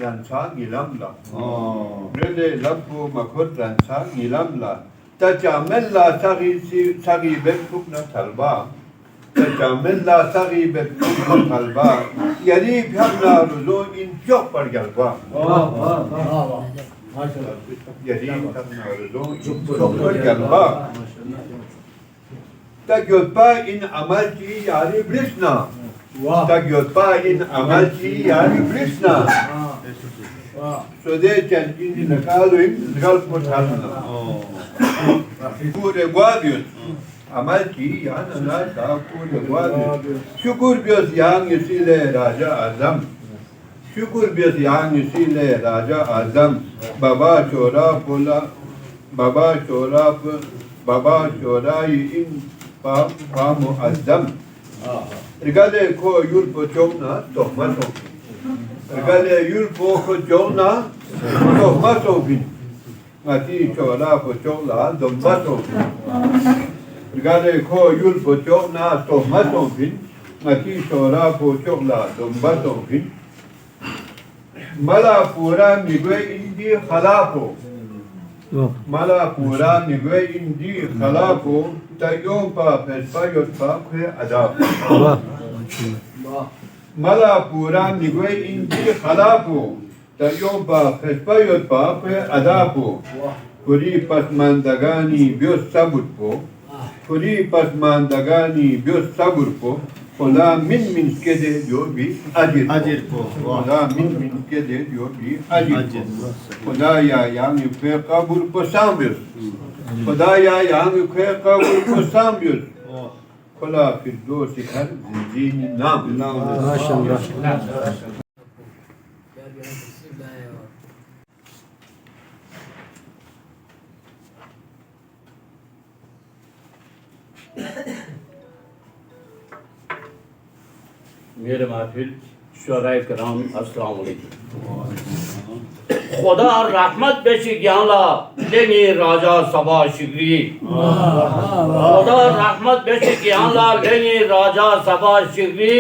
รันช้างีลำละเรื่องเลยรับผู้มาคดรันช้างีลำละแต่จะเมลลาสรีเบ็ดทุกนักทัลบาแต่จะเมลลาสรีเบ็ดทุกนักทัลบาอย่ารีบทำนารุโซอินจบปร์กัลบาอย่ารีบทำนารุโซอินจบปร์กัลบาแต่หยุดไปอินอามัลจียารีบลิสนาแต่หยุดไปอินอามัลจียารีบลิสนาSodećan indi na kalu im zgal potalna. Kure guabius. Amalki yana na ta kure guabius. Şukur bios yang yusile Raja Azam. Şukur bios yang yusile Raja Azam. Baba çora pola. Baba çorayı in pa muazzam. Rigade ko yul poçomna tohmato. Regale yul po jona tohmato bin. Mati çora po çola dombato bin. Regale ko yul po jona tohmato bin. Mati çora po çola dombato bin. Mala pura migwe indi khalapo. Mala pura migwe indi khalapo. Tayom pa pesbayot pa kwe adap. Mala pura migwe indi khalapo. Tayom pa pesbayot pa kwe adapo. Kuri pasmandagani bios sabur po. Kuri pasmandagani bios sabur po. Ola min skede diyor bir acil. Acil po. Ola min skede diyor bir acil. Ola ya yani pe kabul po sambiyor. Ola ya yani pe kabul po sambiyor. Ola firdosi her zincini nam. Maşallah. میرے محفل شعراء کرام السلام علیکم خدا رحمت بیشی گیانلا لینی راجا سبا شگری خدا رحمت بیشی گیانلا لینی راجا سبا شگری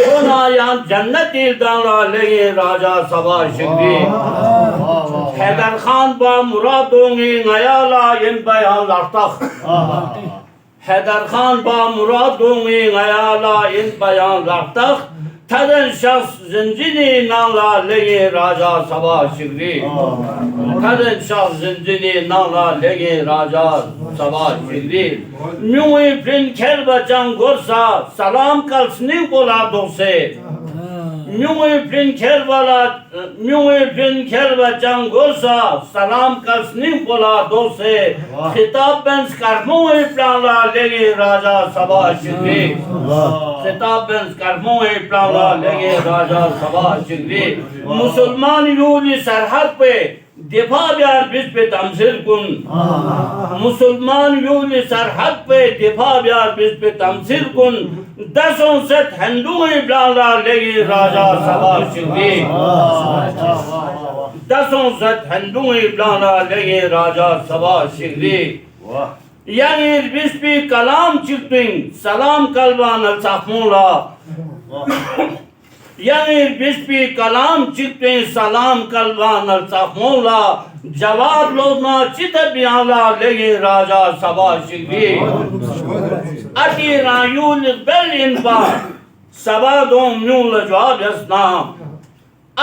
خونایان جنت دانلا لینی راجا سبا شگری حیدر خان با مرادونگی نیالا ین بیان لرتخ حیدر خان با مرادونگی نیالا ین بیان لرتخ تدن شخص زنجینی نالا لگی راجا سبا شگری تدن شخص زنجینی نالا لگی راجا سبا شگری میوی پرین کل بچان گرسا سلام کلسنی کولا دوسے میوی پرین کل بچان گرسا سلام کلسنی کولا دوسے خطاب بنس کرموی پلانا لگی راجا سبا شگری خطاب بنس کرموی پلانا لگے راجا سبا شگری مسلمان یولی سرحد پہ دفاع بیار بس پہ تمثیل کن مسلمان یولی سرحد پہ دفاع بیار بس پہ تمثیل کن دسوں ست ہندوئی پلانا لگے راجا سبا شگری دسوں ست ہندوئی پلانا لگے راجا سبا شگری یعنی بس پہ کلام چکتیں سلام کلبان السخمولا یعنی بس پہ کلام چکتیں سلام کلبان السخمولا جواب لوگنا چت بیالا لگے راجا سبا شگری اتی رایول بل انبا سبا دوم نیول جواب اسنا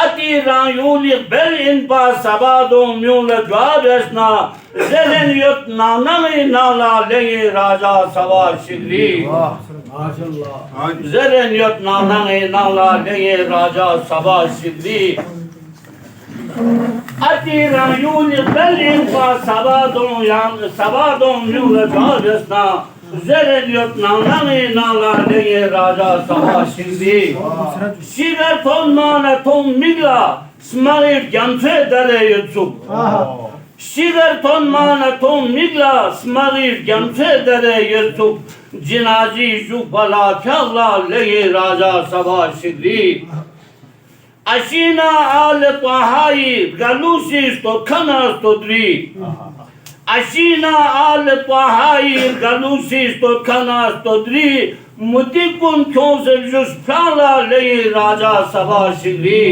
اتی رایول بل انبا سبا دوم نیول جواب اسنا زلن یت نانمی نالا لگے راجا سبا شگری زلن یت نانمی نالا لگے راجا سبا شگری اتی رایول بل انبا سبا دوم نیول جواب اسنا زلن یت نانمی نالا لگے راجا سبا شگری شیگر تون مانا تون میگلا سماغیر گمسه داره یتسوب شیگر تون مانا تون میگلا سماغیر گمسه داره یتسوب جنازی شو بلا کلا لگے راجا سبا شگری اشینا آل طاہائی گلوسیس تو کھناس تو دری اشینا آل طاہائی گلوسیس تو کھناس تو دری متی کن کیوں سے جس پھالا لگے راجا سبا Shigri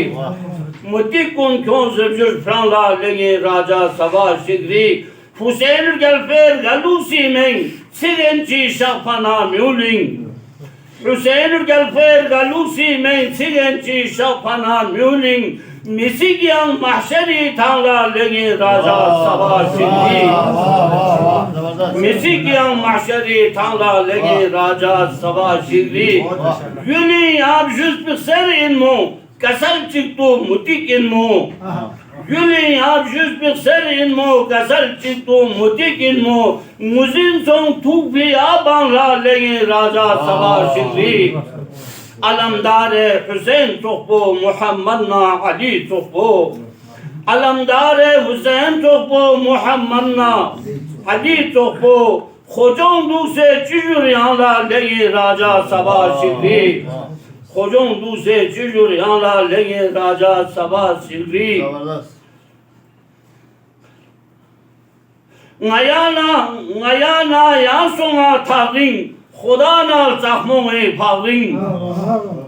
mutikun kyon zırcır franla lengi raja sabah şigri Hüseyin gelfer galusi men sigenci şahpana müling Hüseyin gelfer galusi men sigenci şahpana müling Misigyan mahşeri tanla lengi raja sabah şigri Misigyan mahşeri tanla lengi raja sabah şigri Gülün abjüz pikserin mu Kasal çıktı mutikin mu Gülün abjüz pikserin mu Kasal çıktı mutikin mu Muzin son tukbi abanla lengi raja sabah şigri Alamdar Hüseyin Tokbu Muhammedna Ali Tokbu Alamdar Hüseyin Tokbu Muhammedna Ali Tokbu Hocam duse çüjür yanla lengi raja sabah şigri Hocam duse çüjür yanla lengi raja sabah şigri Ngayana yansona tağin Khudana zahmon-e pagin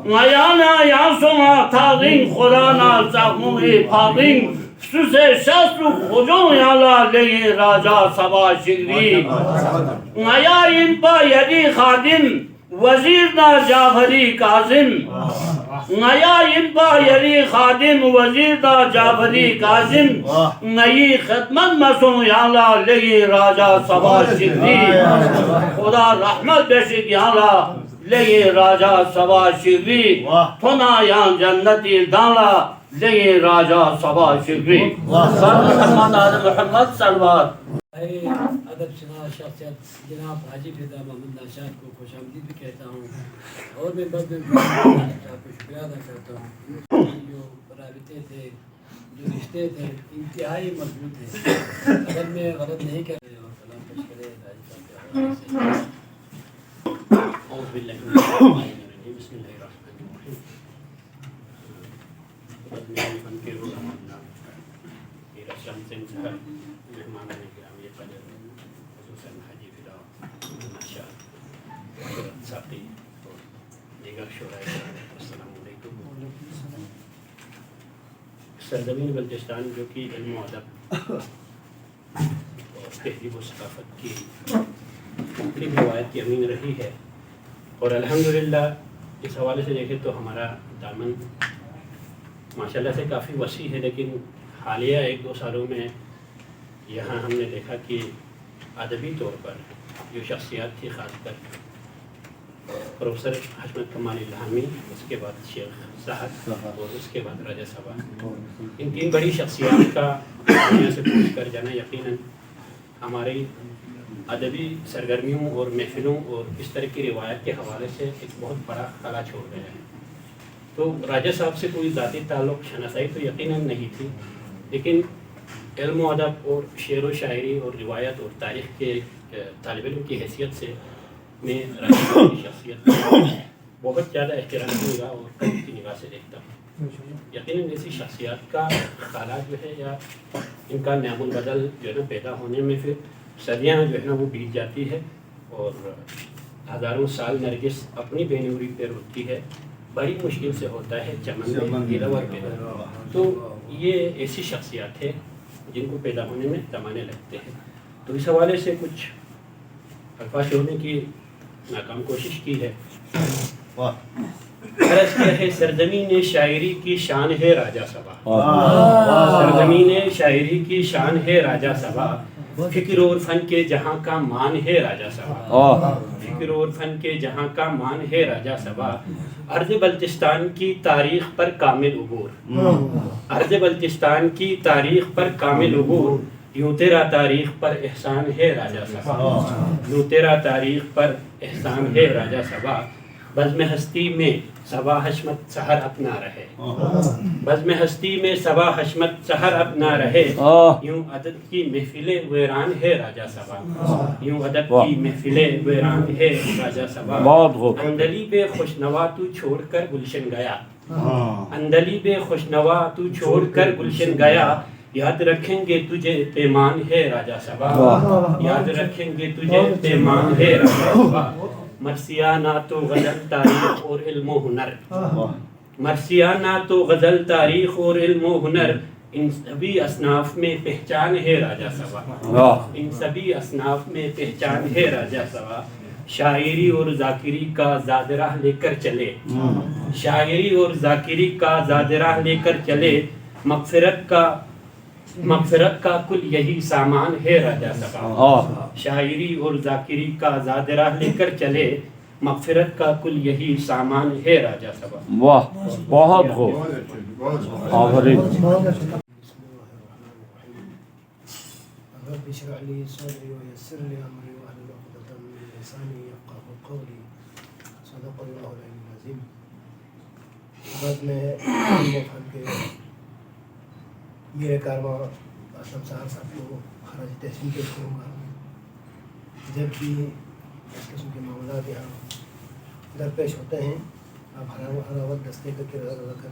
Ngayana yansona tağin Khudana zahmon-e pagin Süse şasru hocam yanla lengi raja sabah şigri Ngayayin pa yedi khadim Vazir da Jafari Kazim Ngayayin pa yedi khadim Vazir da Jafari Kazim Ngayi khidmat mason yanla lengi raja sabah şigri Khuda rahmet beşik yanla lengi raja sabah şigri Tona yan cenneti danla lengi raja sabah şigri Muhammad Ali Muhammad salvat ادب شناس شخصیت جناب حاجی فدا محمد ناشاد کو خوش آمدید بھی کہتا ہوں اور میں بد کو شکریہ ادا کرتا ہوں جو رابطے تھے جو رشتے تھے انتہائی مضبوط ہیں اگر میں غلط نہیں کر رہے اور سلام پیش کرے اعوذ باللہ من الشیطان الرجیم بسم اللہ الرحمن الرحیم رب من کے روحنا میرا شمس انتہا مہمان گرامی قدر خصوصاً حاجی فدا ناشاد ساقی اور دیگر شعراء السلام علیکم سرزمین بلوچستان جو کہ علم و ادب اور تہذیب و ثقافت کی مختلف روایت کی امین رہی ہے اور الحمدللہ اس حوالے سے دیکھیں تو ہمارا دامن ماشاءاللہ سے کافی وسیع ہے لیکن حالیہ 1-2 سالوں میں یہاں ہم نے دیکھا کہ ادبی طور پر جو شخصیات تھی خاص کر پروفیسر حشمت کمال الہامی اس کے بعد شیخ صاحب اور اس کے بعد راجہ صاحب ان 3 بڑی شخصیات کا دنیا سے پوچھ کر جانا یقیناً ہماری ادبی سرگرمیوں اور محفلوں اور اس طرح کی روایت کے حوالے سے ایک بہت بڑا خلا چھوڑ گیا ہے تو راجہ صاحب سے کوئی ذاتی تعلق شناسائی تو یقیناً نہیں تھی لیکن علم و ادب اور شعر و شاعری اور روایت اور تاریخ کے طالب علم کی حیثیت سے میں راجہ صاحب کی شخصیت بہت زیادہ احترام کی نگاہ اور قدر کی نگاہ سے دیکھتا ہوں یقیناً ایسی شخصیات کا خلا جو ہے یا ان کا نعم البدل جو ہے نا پیدا ہونے میں پھر صدیاں جو ہے نا وہ بیت جاتی ہے اور ہزاروں سال نرگس اپنی بے نوری پہ رکتی ہے بڑی مشکل سے ہوتا ہے چمن میں گیلاور پیدا تو یہ ایسی شخصیات ہے جن کو پیدا ہونے میں زمانے لگتے ہیں تو اس حوالے سے کچھ الفاظ چھوڑنے کی ناکام کوشش کی ہے عرض کیا ہے سرزمین شاعری کی شان ہے راجہ صبا سرزمین شاعری کی شان ہے راجہ صبا فکر اور فن کے جہاں کا مان ہے راجہ صبا فکر اور فن کے جہاں کا مان ہے راجہ صبا ارض بلتستان کی تاریخ پر کامل عبور ارض بلتستان کی تاریخ پر کامل عبور یوں تیرا تاریخ پر احسان ہے راجہ صبا یوں تیرا تاریخ پر احسان ہے راجہ صبا بزم ہستی میں صبا حشمت سحر اپنا رہے بزم ہستی میں صبا حشمت سحر اپنا رہے یوں ادب کی محفلیں ویران ہے راجہ صبا یوں ادب کی محفلیں ویران ہے راجہ صبا اندلی بے خوشنوا تو چھوڑ کر گلشن گیا اندلی بے خوشنوا تو چھوڑ کر گلشن گیا یاد رکھیں گے تجھے پیمان ہے راجہ صبا یاد رکھیں گے تجھے پیمان ہے راجہ صبا مرثیہ نہ تو غزل تاریخ اور علم و ہنر مرثیانہ تو غزل تاریخ اور علم و ہنر ان سبھی اصناف میں پہچان ہے راجہ سبا، ان سبھی اصناف میں پہچان ہے راجہ سبا، شاعری اور ذاکری کا زاد راہ لے کر چلے، شاعری اور ذاکری کا زاد راہ لے کر چلے، مغفرت کا کل یہی سامان ہے راجہ سبا، شاعری اور ذاکری کا زاد راہ لے کر چلے، مغفرت کا کل یہی سامان ہے راجہ سبا۔ واہ بہت خوب، آفرین۔ رب اشرح لي صدري ويسر لي امري واحلل عقدة من لساني يفقهوا قولي صدق الله العلي العظيم۔ بعد میں مفہوم کے میرے کارواں اسلم صاحب صاحب کو خراج تحسین پیش کروں گا۔ جب بھی اس قسم کے معاملات یہاں درپیش ہوتے ہیں آپ ہر وقت دستے کرتے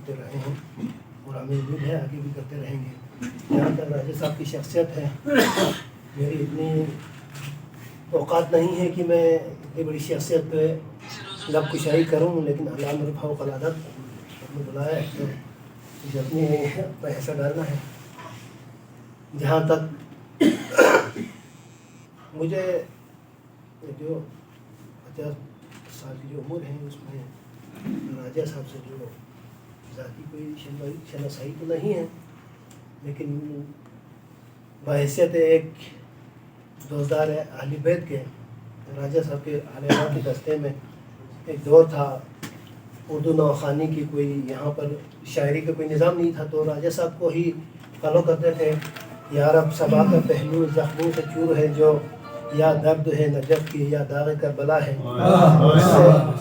رہے ہیں اور ہمیں امید ہے آگے بھی کرتے رہیں گے۔ جہاں تک راجہ صاحب کی شخصیت ہے، میری اتنی اوقات نہیں ہے کہ میں اتنی بڑی شخصیت پہ لب کشائی کروں، لیکن اللہ میرے فوق العادت نے بلایا ہے تو مجھے اپنے حصہ ڈالنا ہے۔ جہاں تک مجھے جو 50 سال کی جو عمر ہے اس میں راجہ صاحب سے جو ذاتی کوئی شناسائی تو نہیں ہے، لیکن بحیثیت ایک دوستدار اہل بیت کے راجہ صاحب کے علماء کے دستے میں ایک دور تھا اردو نوخوانی کی کوئی یہاں پر شاعری کا کوئی نظام نہیں تھا، تو راجہ صاحب کو ہی فالو کرتے تھے۔ یا رب صبا کا پہلو زخموں سے چور ہے جو، یا درد ہے نجف کی یا داغ کربلا ہے۔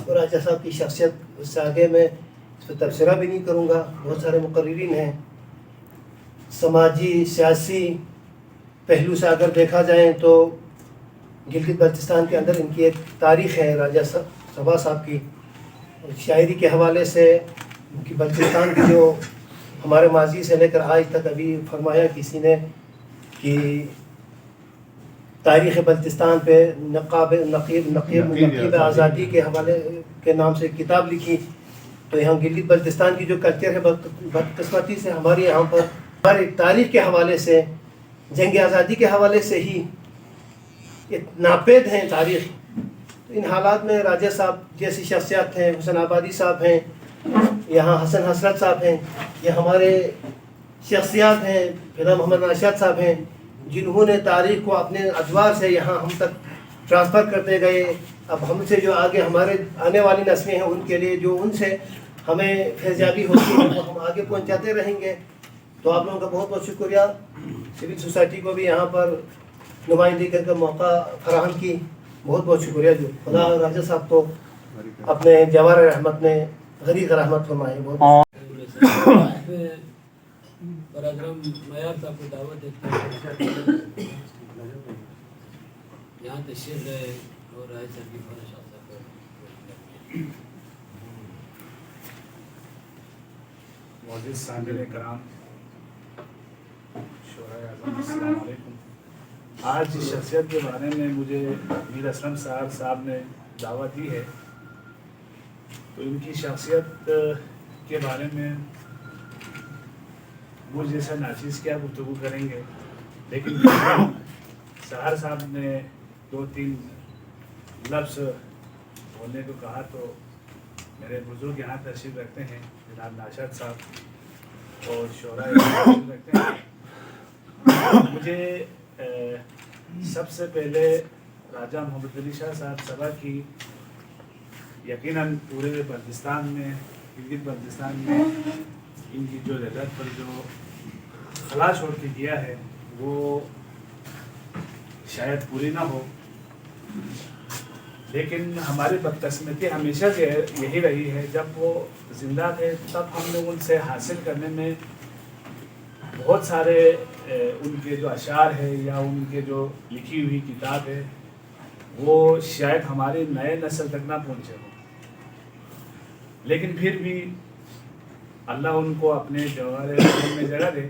تو راجہ صاحب کی شخصیت اس سے آگے میں اس پہ تبصرہ بھی نہیں کروں گا۔ بہت سارے مقررین ہیں، سماجی سیاسی پہلو سے اگر دیکھا جائیں تو گلگت بلتستان کے اندر ان کی ایک تاریخ ہے راجہ صبا صاحب کی، شاعری کے حوالے سے کہ بلتستان کی جو ہمارے ماضی سے لے کر آج تک ابھی فرمایا کسی نے کہ تاریخ بلتستان پہ نقیب آزادی کے حوالے کے نام سے کتاب لکھی، تو یہاں گلگت بلتستان کی جو کلچر ہے بدقسمتی سے ہمارے یہاں پر ہماری تاریخ کے حوالے سے جنگ آزادی کے حوالے سے ہی ناپید ہیں تاریخ۔ ان حالات میں راجہ صاحب جیسی شخصیات ہیں، حسن آبادی صاحب ہیں، یہاں حسن حسرت صاحب ہیں، یہ ہمارے شخصیات ہیں، فدا محمد ناشاد صاحب ہیں، جنہوں نے تاریخ کو اپنے ادوار سے یہاں ہم تک ٹرانسفر کرتے گئے۔ اب ہم سے جو آگے ہمارے آنے والی نسلیں ہیں ان کے لیے جو ان سے ہمیں فیضیابی ہوتی ہے وہ ہم آگے پہنچاتے رہیں گے۔ تو آپ لوگوں کا بہت بہت شکریہ، سول سوسائٹی کو بھی یہاں پر نمائندگی کا موقع فراہم کی، بہت بہت شکریہ جو خدا راجہ صاحب کو اپنے جوار رحمت میں غریق رحمت فرمائے۔ برادرم معیار صاحب کو دعوت دیتے ہیں یہاں تشریف لائے اور رائے سر کی فرش صاحب کو معزز سامعین کرام، شورائے اعظم، السلام علیکم۔ آج جس شخصیت کے بارے میں مجھے میر اسلم صاحب نے دعوت دی ہے تو ان کی شخصیت کے بارے میں مجھ جیسا ناچیز کیا گفتگو کریں گے، لیکن سہر صاحب نے 2-3 لفظ بولنے کو کہا تو میرے بزرگ یہاں تشریف رکھتے ہیں، جناب ناشاد صاحب اور شعراء تشریف رکھتے ہیں۔ مجھے سب سے پہلے راجہ محمد علی شاہ صاحب صبا کی یقیناً پورے بلتستان میں، گلگت بلتستان میں ان کی جو جگہ پر جو خلا چھوڑ کے کیا ہے وہ شاید پوری نہ ہو، لیکن ہماری بدقسمتی ہمیشہ سے یہی رہی ہے، جب وہ زندہ تھے تب ہم نے ان سے حاصل کرنے میں بہت سارے ان کے جو اشعار ہے یا ان کے جو لکھی ہوئی کتاب ہے وہ شاید ہماری نئے نسل تک نہ پہنچے ہوں، لیکن پھر بھی اللہ ان کو اپنے جوہر میں جگہ دے۔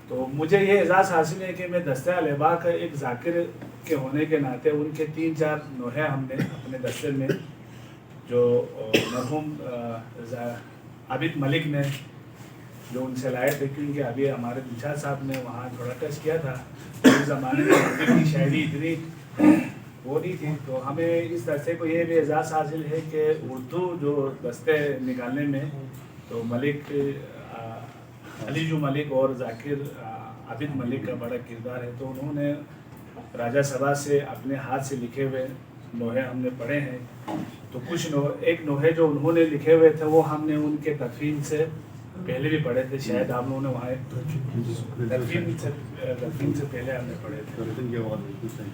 تو مجھے یہ اعزاز حاصل ہے کہ میں دستہ الباء کا ایک ذاکر کے ہونے کے ناطے ان کے 3-4 نوحے ہم نے اپنے دستے میں جو مرحوم عابد ملک نے جو ان سے لائے تھے، کیونکہ ابھی ہمارے دلشاد صاحب نے وہاں تھوڑا ٹچ کیا تھا، اس زمانے میں اردو کی شاعری اتنی وہ نہیں تھی، تو ہمیں اس دستے کو یہ بھی اعزاز حاصل ہے کہ اردو جو دستے نکالنے میں تو ملک علی جو ملک اور ذاکر عابد ملک کا بڑا کردار ہے. تو انہوں نے راجہ سبھا سے اپنے ہاتھ سے لکھے ہوئے نوحے ہم نے پڑھے ہیں. تو کچھ ایک نوحے جو انہوں نے لکھے ہوئے تھے وہ ہم نے ان کے تدفین سے پہلے بھی پڑھے تھے، شاید آپ لوگوں نے وہاں تدفین سے پہلے ہم نے پڑھے تھے.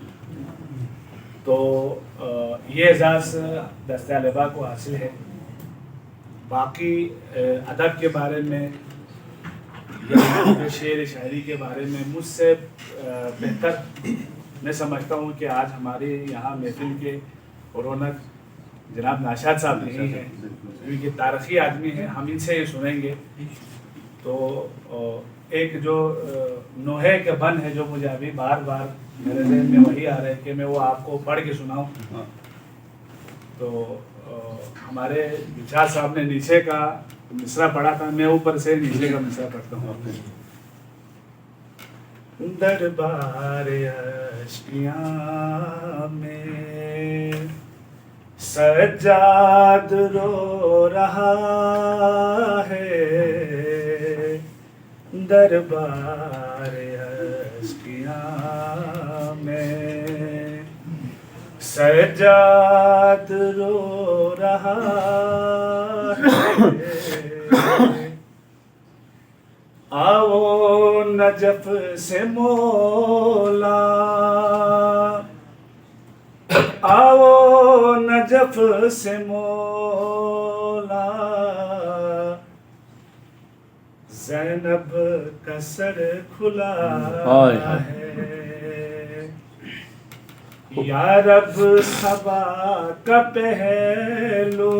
تو یہ اعزاز دستہ البا کو حاصل ہے. باقی ادب کے بارے میں یا شعر شاعری کے بارے میں مجھ سے بہتر میں سمجھتا ہوں کہ آج ہمارے یہاں محفل کے رونق جناب ناشاد صاحب نہیں ہیں، کیونکہ تاریخی آدمی ہیں، ہم ان سے یہ سنیں گے. تو ایک جو نوحے کے بن ہے جو مجھے ابھی بار بار میرے ذہن میں وہی آ رہا ہے کہ میں وہ آپ کو پڑھ کے سناؤں. تو ہمارے دلشاد صاحب نے نیچے کا مصرع پڑھا تھا، میں اوپر سے نیچے کا مصرع پڑھتا ہوں. دربار اشکیاں میں سجاد رو رہا ہے، دربار اشکیاں میں سجاد رو رہا ہے. آؤ نجف سے مولا، آؤ نجف سے مولا، زینب کا سر کھلا ہے. یا رب صبا کا پہلو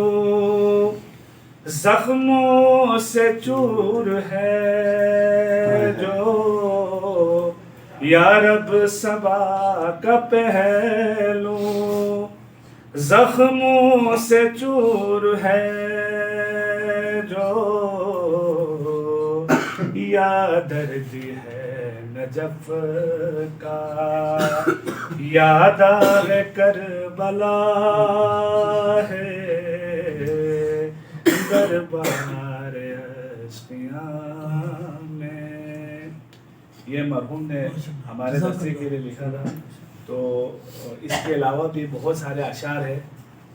زخموں سے چور ہے جو، یا رب صبا کا پہلو زخموں سے چور ہے جو، یا درد ہے نجف کا، یا داغ کربلا ہے. دربار اشکیاں میں یہ مرحوم نے ہمارے دستے کے لیے لکھا تھا. تو اس کے علاوہ بھی بہت سارے اشعار ہیں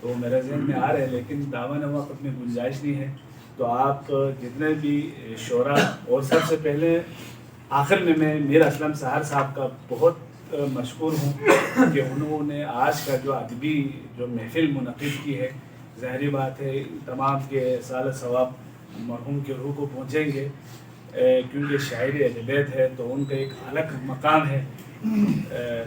تو میرے ذہن میں آ رہے ہیں، لیکن دامن وقت میں گنجائش نہیں ہے. تو آپ جتنے بھی شعراء، اور سب سے پہلے آخر میں میر اسلم سحر صاحب کا بہت مشکور ہوں کہ انہوں نے آج کا جو ادبی جو محفل منعقد کی ہے، ظاہری بات ہے تمام کے سال ثواب مرحوم کے روح کو پہنچیں گے، کیونکہ شاعری اہل بیت ہے تو ان کا ایک الگ مقام ہے.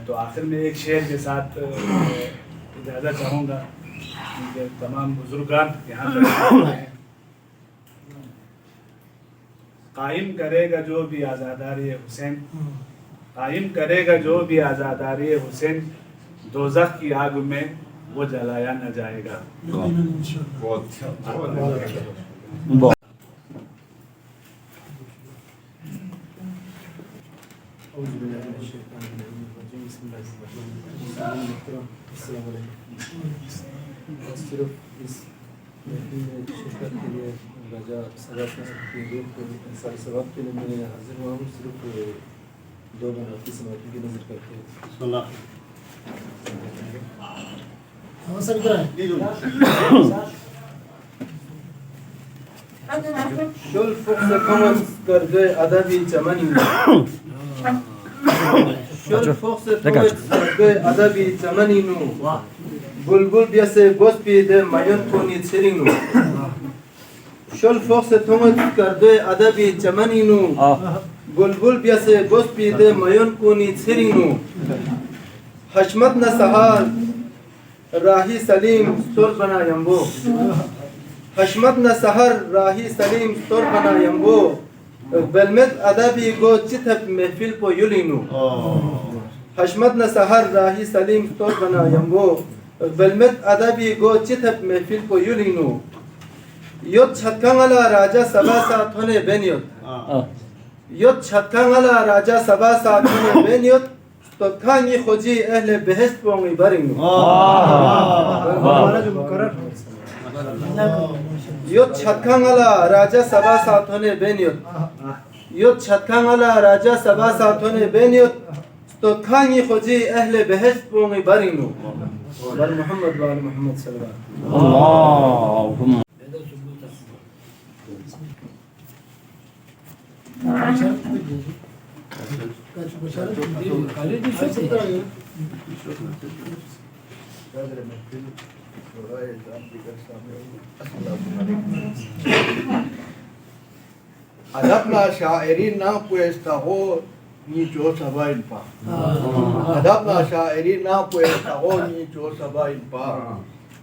تو آخر میں ایک شعر کے ساتھ اجازت چاہوں گا کیونکہ تمام بزرگان یہاں پر ہیں. قائم کرے گا جو بھی آزاداری حسین، قائم کرے گا جو بھی آزاداری حسین، دوزخ کی آگ میں وہ جلایا نہ جائے گا. صرف اس محفل میں شرکت کے لیے راجہ سبھا کی روح کو انصار ثواب کے لیے میں حاضر ہوا ہوں. صرف دو بناتی سماعتوں کی نظر کر کے بسم اللہ. شل فخر کمن کرده ادبی چمنی، شل فخر کمن کرده ادبی چمنی نو، بلبل بیاسه گوز پیده میان کنید سرینو. شل فخر کمن کرده ادبی چمنی نو، بلبل بیاسه گوز پیده میان کنید سرینو. حشمت نسهار راهی سلیم سر بنایم بو، حشمت نسهر راهی سلیم سر بنایم بو، بلمت ادبی گو چتپ محفل پو یلینو. حشمت نسهر راهی سلیم سر بنایم بو، بلمت ادبی گو چتپ محفل پو یلینو. Yot Chatkangala Raja Sabasa Thone Benyot. Yot Chatkangala Raja Sabasa Thone Benyot. تو کھانی خوجی اہل بہشت پونگی برنگو یوت چھتکھانگالا راجا سبا ساتھونے بینیوت یوت چھتکھانگالا راجا سبا ساتھونے بینیوت تو کھانی خوجی اہل بہشت پونگی برنگو بر محمد وآل محمد صلی اللہ اللهم Adapna şairin na puesta ho ni jo sabain pa. Adapna şairin na puesta ho ni jo sabain pa.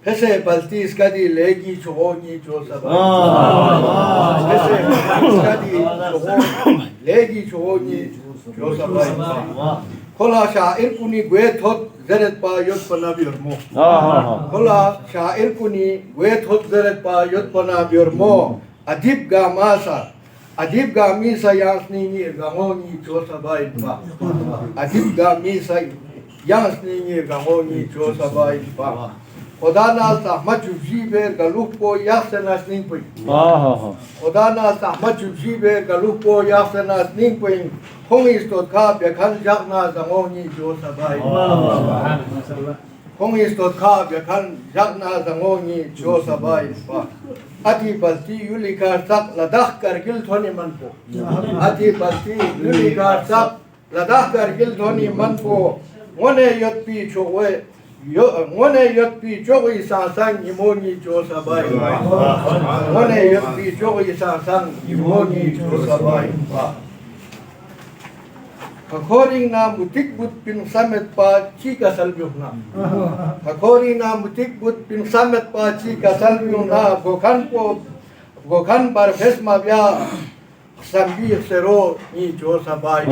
Pese baltis kadi legi cho ni jo sabain pa. Pese baltis kadi legi cho ni jo sabain pa. Kola şair kuni gwe thot zeret pa yot pana biormo. Kola şair kuni gwe thot zeret pa yot pana biormo. Adib ga masa. Adib ga misa yansni ni gahoni cho sabain pa. Adib ga misa yansni ni gahoni cho sabain pa. Khoda na zahmat jubjibe galuh po yakhsenas ning pui. Khoda na zahmat jubjibe galuh po yakhsenas ning pui. Hongi stot ka bekhan jakna zangoni cho sabain pa. Hongi stot ka bekhan jakna zangoni cho sabain pa. Ati balti yuli kar sak ladah kargil thoni manpo. Ati balti yuli kar sak ladah kargil thoni manpo. Ngone yot pi chowe ngone yot pi chowe sang imoni cho sabai. Ngone yot pi chowe sang imoni cho sabai. Kakoring na mutik but pin samet pa chika salbyuna. Kakoring na mutik but pin samet pa chika salbyuna. Gokhan bar fesma bya sambi sero ni jo sabai.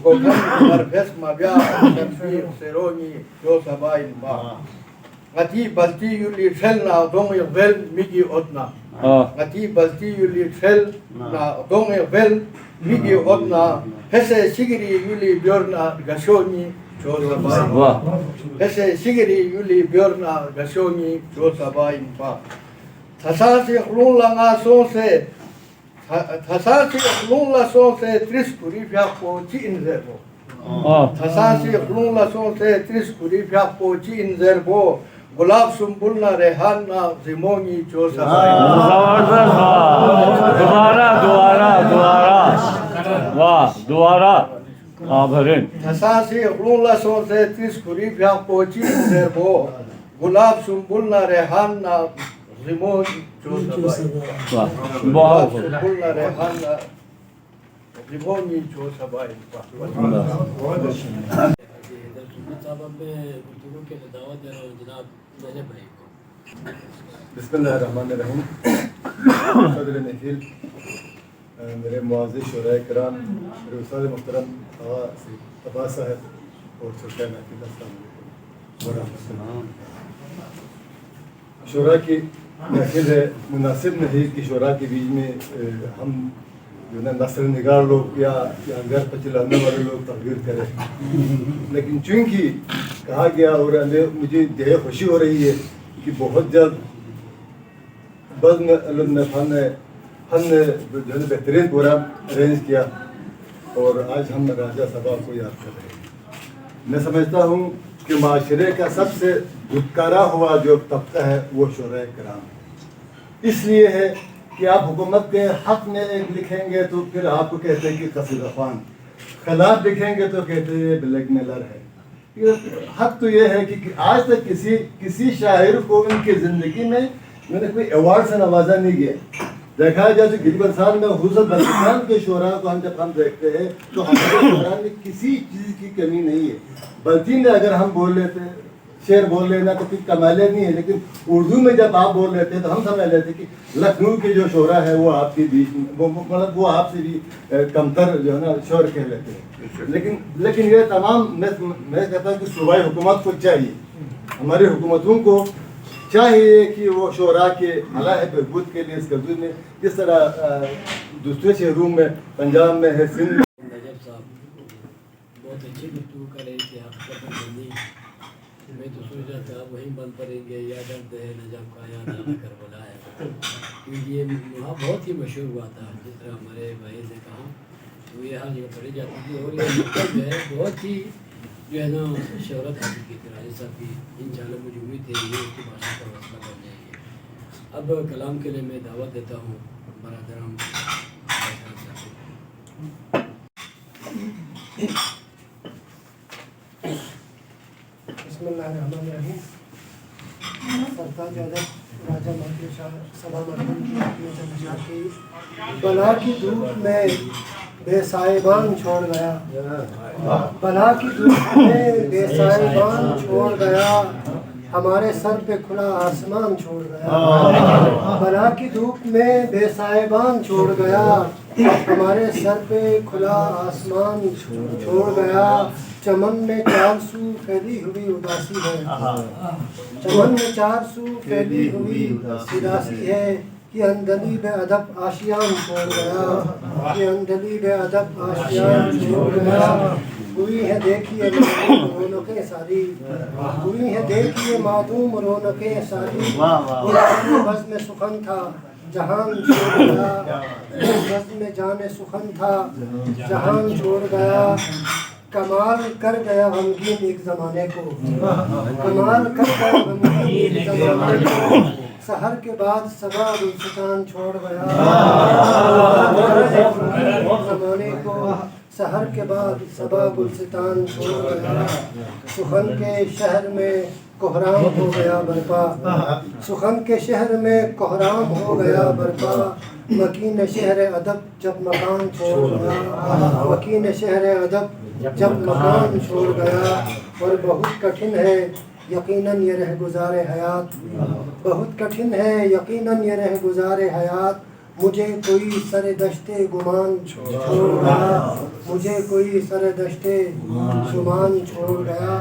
Gokhan bar fesma bya sambi sero ni jo sabai. Ngati balti yuli fel na dong vel migi otna. Ngati balti yuli fel na dong vel migi otna. Hese sigiri yuli björna gashoni cho sabai. Hese sigiri yuli björna gashoni cho sabai pa. Thasasi khulunla nga sonse thasasi khulunla sonse tris kuri fyakpo chi inzerbo. Thasasi khulunla sonse tris kuri fyakpo chi inzerbo. Gulab sumbulna rehanna zimoni cho sabai. دوبارہ آبھرین تھساسی غلولا سونسے تیس کری بھیاک پوچی انزربو گلاب سنبولنا ریحاننا زمون جو سبائی گلاب سنبولنا ریحاننا زمونی جو سبائی بسم اللہ الرحمن الرحیم صدر نحیل میرے معزز شورائے کرام میرے استاد محترم آغا عباس صاحب اور چھوٹے محفل السلام علیکم ورحمۃ اللہ. شورا کی محفل ہے, مناسب نہیں کہ شورا کے بیچ میں ہم جو نا نثر نگار لوگ یا گھر پہ چلانے والے لوگ تقریر کریں, لیکن چونکہ کہا گیا اور مجھے دہ خوشی ہو رہی ہے کہ بہت جلد بزم علم نے فن نے جو ہے بہترین پروگرام ارینج کیا اور آج ہم راجہ سبھا کو یاد کر رہے ہیں. میں سمجھتا ہوں کہ معاشرے کا سب سے دھتکارا ہوا جو طبقہ ہے وہ شورائے کرام اس لیے ہے کہ آپ حکومت کے حق میں ایک لکھیں گے تو پھر آپ کو کہتے ہیں کہ قصیدہ خوان, خلاف لکھیں گے تو کہتے ہیں بلیک میلر ہے. حق تو یہ ہے کہ آج تک کسی شاعر کو ان کی زندگی میں نے کوئی ایوارڈ سے نوازا نہیں گیا. دیکھا جائے تو گلبرستان میں حضرت بلوچستان کے شعراء کو جب ہم دیکھتے ہیں تو ہمارے شعراء میں کسی چیز کی کمی نہیں ہے. بلتی میں اگر ہم بول لیتے شعر بول لینا تو پھر کمالے نہیں ہے, لیکن اردو میں جب آپ بول لیتے تو ہم سمجھ لیتے کہ لکھنؤ کے جو شعراء ہے وہ آپ کے بیچ میں مطلب وہ آپ سے بھی کمتر جو ہے نا شعر کہہ لیتے ہیں. لیکن یہ تمام میں کہتا ہوں کہ صوبائی حکومت کو چاہیے, ہماری حکومتوں کو چاہیے کہ وہ شعراء کے فلاح بہبود کے لیے اس کبیر میں جس طرح دوسرے شہروں میں پنجاب میں ہے سندھ نجب صاحب بہت اچھی گفتگو کر رہے تھے حقیقت بندی میں تو سوچ رہا تھا وہیں بند پڑیں گے یا درد ہے نجب کا یا دادا کربلا ہے کیونکہ یہ وہاں بہت ہی مشہور ہوا تھا جس طرح ہمارے بھائی نے کہا تو یہ ہر جگہ پڑھی جاتی تھی اور یہ مطلب جو ہے بہت ہی جو ہے نا شہرت حاصل کی تھی راجہ صاحب کی انشاءاللہ مجھے امید ہے یہ اس کی بھاشا کا مسئلہ بن جائے گی اب کلام کے لیے میں دعوت دیتا ہوں برادران بسم اللہ الرحمن الرحیم سرتاج ادب راجہ مہدی شاہ سبا مرحوم کی اپنی جب کی بلا کی دھوپ میں بے سائبان چھوڑ گیا بلا کی دھوپ میں بے سائبان چھوڑ گیا ہمارے سر پہ کھلا آسمان چھوڑ گیا بلا کی دھوپ میں بے سائبان چھوڑ گیا ہمارے سر پہ کھلا آسمان چھوڑ گیا چمن میں چار سو پھیلی ہوئی اداسی ہے چمن میں چار سو پھیلی ہوئی اداسی ہے کہ اندلی بے ادب آشیان چھوڑ گیا کہ اندلی بے ادب آشیان چھوڑ گیا ہوئی ہے دیکھیے معدوم رونقیں ساری ہوئی ہے دیکھیے معدوم رونقیں ساری بزم میں سخن تھا جہان چھوڑ گیا بزم میں جان سخن تھا جہان چھوڑ گیا کمال کر گیا غمگین ایک زمانے کو کمال کر گیا غمگین ایک زمانے کو سحر کے بعد صبا گلستان چھوڑ گیا زمانے کو سحر کے بعد صبا گلستان چھوڑ گیا سخن کے شہر میں کوہرام ہو گیا برپا سخن کے شہر میں کوہرام ہو گیا برپا مکین شہر ادب جب مکان چھوڑ گیا مکین شہر ادب جب مکان چھوڑ گیا اور بہت کٹھن ہے یقیناً یہ رہ گزار حیات بہت کٹھن ہے یقیناً یہ رہ گزار حیات مجھے کوئی سر دشتے گمان چھوڑ گیا مجھے کوئی سر دشتے گمان چھوڑ گیا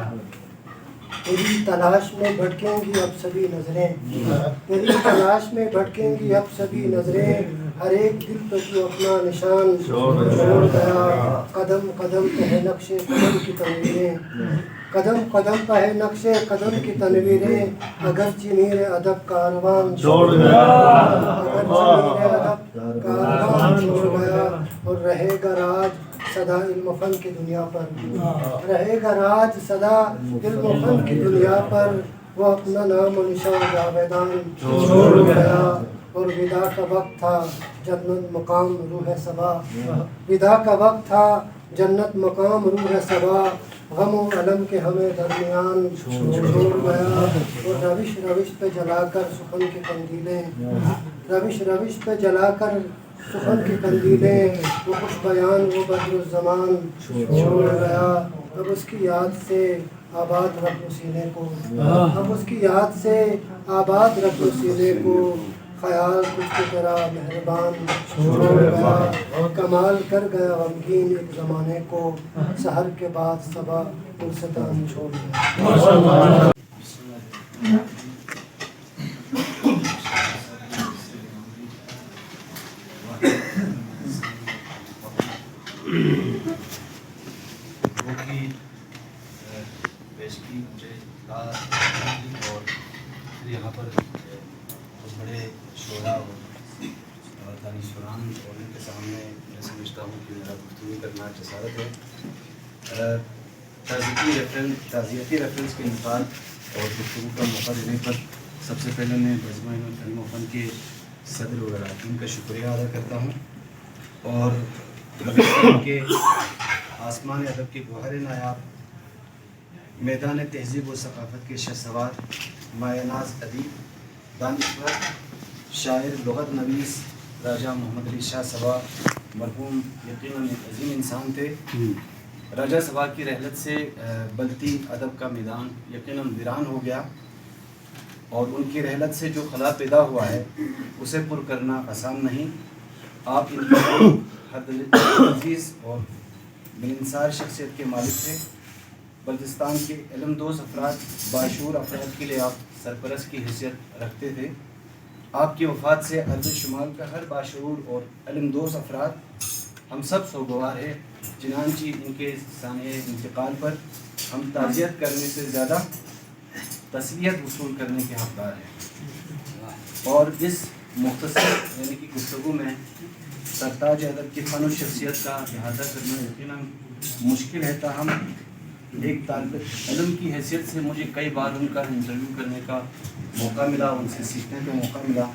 تیری تلاش میں بھٹکیں گی اب سبھی نظریں تیری تلاش میں بھٹکیں گی اب سبھی نظریں ہر ایک دل پہ تو اپنا نشان چھوڑ گیا قدم قدم پہ ہے نقش قدم کی تنویریں قدم قدم پہ ہے نقش قدم کی تنویریں اگرچہ میر ادب کاروان چھوڑ گیا اگرچہ میر ادب کاروان چھوڑ گیا اور رہے گا راج صدا علم و فن کی دنیا پر رہے گا راج صدا علم و فن کی دنیا پر وہ اپنا نام و نشان جاویدان چھوڑ گیا اور ودا کا وقت تھا جنت مقام روح صبا ودا کا وقت تھا جنت مقام روح صبا غم و علم کے ہمیں درمیان چھوڑ گیا اور روش روش پہ جلا کر سخن کی قندیلیں روش روش پہ جلا کر سخن کی قندیلیں وہ خوش بیان وہ بدر الزمان چھوڑ گیا اب اس کی یاد سے آباد رکھ لو سینے کو اب اس کی یاد سے آباد رکھ لو سینے کو خیال کچھ کی طرح مہربان چھوڑ گیا کمال کر گیا غمگین ایک زمانے کو سحر کے بعد صبا گلستان چھوڑ گیا پیش کی مجھے اور پھر یہاں پر بہت بڑے شعراء اور دانشوران اور ان کے سامنے میں سمجھتا ہوں کہ میرا گفتگو کرنا جسارت ہے تعزیتی ریفرنس کے انتقال اور گفتگو کا موقع دینے پر سب سے پہلے میں بزمہ علم و فن کے صدر و اراکین کا شکریہ ادا کرتا ہوں اور بلوچستان کے آسمان ادب کے گوہر نایاب میدان تہذیب و ثقافت کے شہسوار مایہ ناز ادیب دانشور شاعر لغت نویس راجہ محمد علی شاہ صبا مرحوم یقیناً عظیم انسان تھے راجہ صبا کی رحلت سے بلتی ادب کا میدان یقیناً ویران ہو گیا اور ان کی رحلت سے جو خلا پیدا ہوا ہے اسے پر کرنا آسان نہیں آپ ان کی حد عزیز اور بلنسار شخصیت کے مالک تھے بلتستان کے علم دوز افراد باشعور افراد کے لیے آپ سرپرست کی حیثیت رکھتے تھے. آپ کی وفات سے ارض شمال کا ہر باشعور اور علم دوز افراد ہم سب سوگوار ہے. چنانچہ ان کے سانحہ انتقال پر ہم تعزیت کرنے سے زیادہ تسلیت وصول کرنے کے حقدار ہیں. اور اس مختصر یعنی کہ گفتگو میں سرتاج ادب کی فن و شخصیت کا احاطہ کرنا یقیناً مشکل ہے. تاہم ایک طالب علم کی حیثیت سے مجھے کئی بار ان کا انٹرویو کرنے کا موقع ملا, ان سے سیکھنے کا موقع ملا.